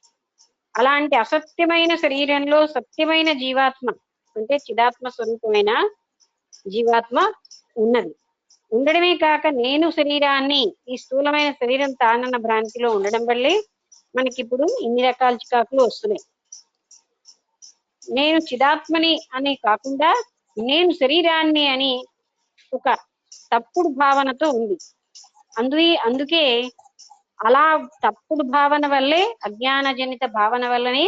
అలాంటి అసత్యమైన శరీరంలో సత్యమైన జీవాత్మ, అంటే చిదాత్మ స్వరూపమైన జీవాత్మ ఉన్నది. ఉండడమే కాక నేను శరీరాన్ని, ఈ స్థూలమైన శరీరం తానన్న భ్రాంతిలో ఉండడం వల్లే మనకి ఇప్పుడు ఇన్ని రకాల చికాకులు వస్తున్నాయి. నేను చిదాత్మని అని కాకుండా నేను శరీరాన్ని అని ఒక తప్పుడు భావనతో ఉంది. అందుకే అలా తప్పుడు భావన వల్లే, అజ్ఞానజనిత భావన వల్లనే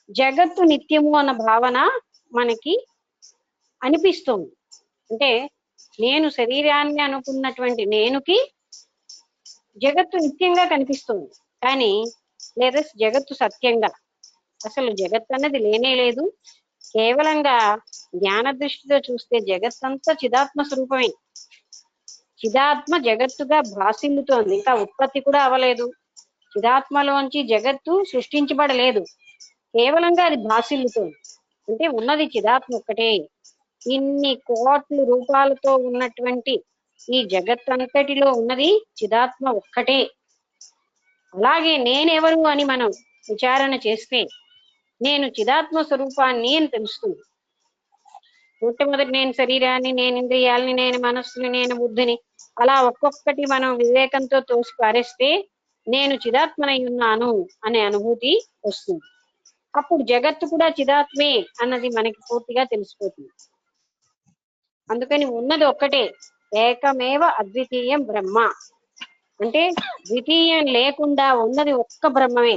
జగత్తు నిత్యము అన్న భావన మనకి అనిపిస్తుంది. అంటే నేను శరీరాన్ని అనుకున్నటువంటి నేనుకి జగత్తు నిత్యంగా కనిపిస్తుంది, కానీ లేదా జగత్తు సత్యంగా, అసలు జగత్ అన్నది లేనే లేదు. కేవలంగా జ్ఞాన దృష్టితో చూస్తే జగత్తంతా చిదాత్మ స్వరూపమే. చిదాత్మ జగత్తుగా భాసిల్లుతోంది, ఇంకా ఉత్పత్తి కూడా అవ్వలేదు. చిదాత్మలోంచి జగత్తు సృష్టించబడలేదు, కేవలంగా అది భాసిల్లుతోంది. అంటే ఉన్నది చిదాత్మ ఒక్కటే. ఇన్ని కోట్ల రూపాలతో ఉన్నటువంటి ఈ జగత్తంతటిలో ఉన్నది చిదాత్మ ఒక్కటే. అలాగే నేనెవరు అని మనం విచారణ చేస్తే నేను చిదాత్మ స్వరూపాన్ని అని తెలుస్తుంది. మొట్టమొదటి నేను శరీరాన్ని, నేను ఇంద్రియాలని, నేను మనస్సుని, నేను బుద్ధిని అలా ఒక్కొక్కటి మనం వివేకంతో తోసి పారేస్తే నేను చిదాత్మనై ఉన్నాను అనే అనుభూతి వస్తుంది. అప్పుడు జగత్తు కూడా చిదాత్మే అన్నది మనకి పూర్తిగా తెలిసిపోతుంది. అందుకని ఉన్నది ఒక్కటే, ఏకమేవ అద్వితీయం బ్రహ్మ. అంటే ద్వితీయం లేకుండా ఉన్నది ఒక్క బ్రహ్మమే.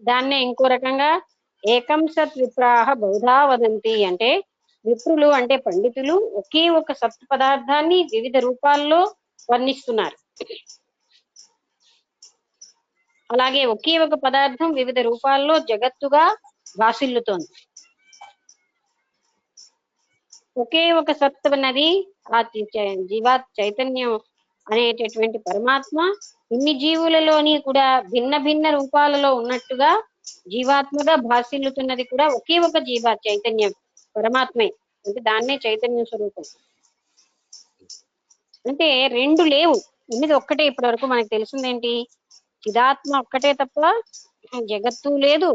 దాన్నే ఇంకో రకంగా ఏకం సత్ విప్రాహ బహుధా వదంతి, అంటే విప్రులు అంటే పండితులు ఒకే ఒక సత్ పదార్థాన్ని వివిధ రూపాల్లో వర్ణిస్తున్నారు. అలాగే ఒకే ఒక పదార్థం వివిధ రూపాల్లో జగత్తుగా భాసిల్లుతోంది. ఒకే ఒక సత్ అన్నది ఆ జీవాత్ చైతన్యం అనేటటువంటి పరమాత్మ ఇన్ని జీవులలోని కూడా భిన్న భిన్న రూపాలలో ఉన్నట్టుగా జీవాత్మగా భాసిల్లుతున్నది కూడా ఒకే ఒక జీవాత్ చైతన్యం పరమాత్మే. అంటే దాన్నే చైతన్య స్వరూపం. అంటే రెండు లేవు, ఉన్నది ఒక్కటే. ఇప్పటి వరకు మనకు తెలిసిందేంటి? చిదాత్మ ఒక్కటే తప్ప జగత్తు లేదు,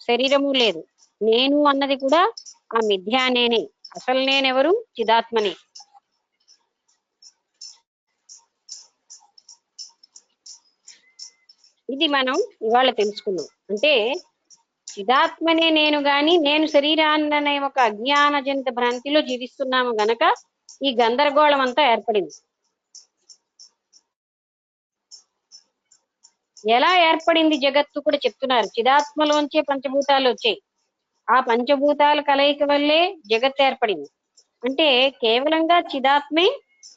శరీరము లేదు. నేను అన్నది కూడా ఆ మిథ్యా నేనే. అసలు నేనెవరు? చిదాత్మనే. ఇది మనం ఇవాళ తెలుసుకున్నాం. అంటే చిదాత్మనే నేను గాని నేను శరీరాన్ననే ఒక అజ్ఞానజనిత భ్రాంతిలో జీవిస్తున్నాము గనక ఈ గందరగోళం అంతా ఏర్పడింది. ఎలా ఏర్పడింది జగత్తు కూడా చెప్తున్నారు. చిదాత్మలోంచే పంచభూతాలు వచ్చాయి, ఆ పంచభూతాల కలయిక వల్లే జగత్ ఏర్పడింది. అంటే కేవలంగా చిదాత్మే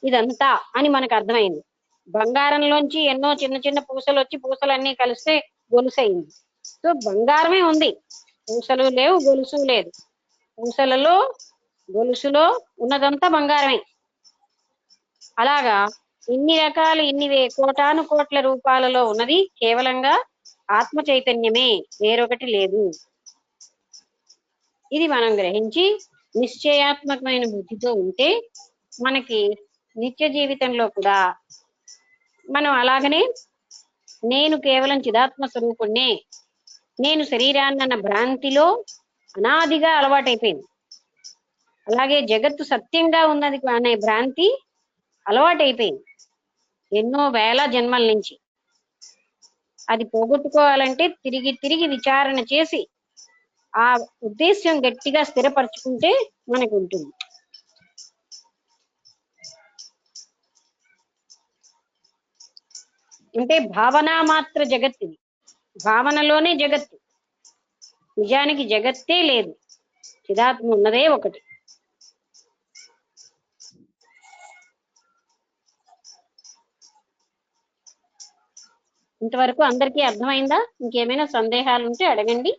ఇదంతా అని మనకు అర్థమైంది. బంగారంలోంచి ఎన్నో చిన్న చిన్న పూసలు వచ్చి పూసలన్నీ కలిస్తే గొలుసు అయింది. సో బంగారమే ఉంది, పూసలు లేవు, గొలుసు లేదు. పూసలలో గొలుసులో ఉన్నదంతా బంగారమే. అలాగా ఇన్ని రకాల కోటాను కోట్ల రూపాలలో ఉన్నది కేవలంగా ఆత్మ చైతన్యమే, వేరొకటి లేదు. ఇది మనం గ్రహించి నిశ్చయాత్మకమైన బుద్ధితో ఉంటే మనకి నిత్య జీవితంలో కూడా మనం అలాగనే నేను కేవలం చిదాత్మ స్వరూపుణ్ణే, నేను శరీరాన్నన్న భ్రాంతిలో అనాదిగా అలవాటైపోయింది. అలాగే జగత్తు సత్యంగా ఉన్నది అనే భ్రాంతి అలవాటైపోయింది ఎన్నో వేల జన్మల నుంచి. అది పోగొట్టుకోవాలంటే తిరిగి తిరిగి విచారణ చేసి ఆ ఉద్దేశ్యం గట్టిగా స్థిరపరచుకుంటే మనకు ఉంటుంది. అంటే భావన మాత్ర జగత్తు, భావనలోనే జగత్తు, నిజానికి జగత్తే లేదు, చిదాత్మ ఉన్నదే ఒకటి. ఇంతవరకు అందరికీ అర్థమైందా? ఇంకేమైనా సందేహాలు ఉంటే అడగండి,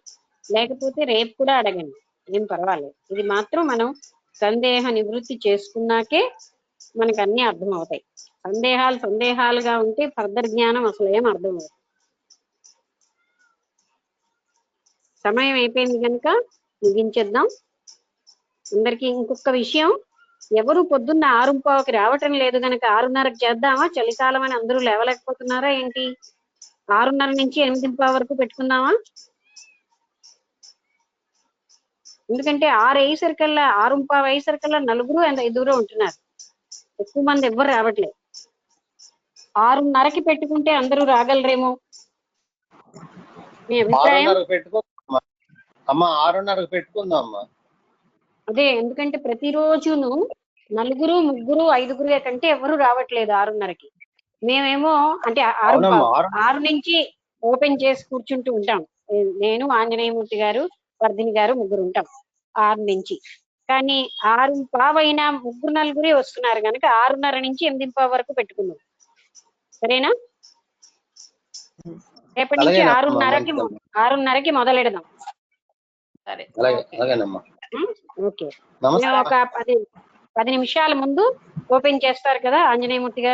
లేకపోతే రేపు కూడా అడగండి, ఏం పర్వాలేదు. ఇది మాత్రం మనం సందేహ నివృత్తి చేసుకున్నాకే మనకు అన్ని అర్థం అవుతాయి. సందేహాలుగా ఉంటే ఫర్దర్ జ్ఞానం అసలు ఏం అర్థం అవుతుంది. సమయం అయిపోయింది కనుక ముగించేద్దాం. అందరికీ ఇంకొక విషయం, ఎవరు పొద్దున్న 6:15కి రావటం లేదు కనుక 6:30కి చేద్దామా? చలికాలం అని అందరూ లేవలేకపోతున్నారా ఏంటి? 6:30 నుంచి 8:15 వరకు పెట్టుకుందామా? ఎందుకంటే 6 అయ్యేసరికల్లా 6:15 అయ్యేసరికల్లా 4 and 5 ఉంటున్నారు. ఎక్కువ మంది ఎవ్వరు రావట్లేదు. 6:30కి పెట్టుకుంటే అందరూ రాగలరేమో మీ అభిప్రాయం? 6:30కి పెట్టుకుందాం అమ్మా, 6:30కి పెట్టుకుందాం అమ్మా. అదే, ఎందుకంటే ప్రతిరోజును 4, 3, 5 కంటే ఎవరు రావట్లేదు 6:30కి. మేమేమో అంటే అవునమ్మా, 6 నుంచి ఓపెన్ చేసి కూర్చుంటూ ఉంటాం. నేను, ఆంజనేయమూర్తి గారు, వర్ధిని గారు ముగ్గురు ఉంటాం 6 నుంచి. కానీ 6:15 అయినా 3, 4 వస్తున్నారు కనుక 6:30 నుంచి 8:15 వరకు పెట్టుకుందాం. సరేనా? రేపటి నుంచి అలాగేనమ్మా, 6:30కి మొదలెడదాం. సరే. అలాగేనమ్మా. ఓకే. నమస్తే. ఒక 10 నిమిషాల ముందు ఓపెన్ చేస్తారు కదా ఆంజనేయమూర్తి గారు?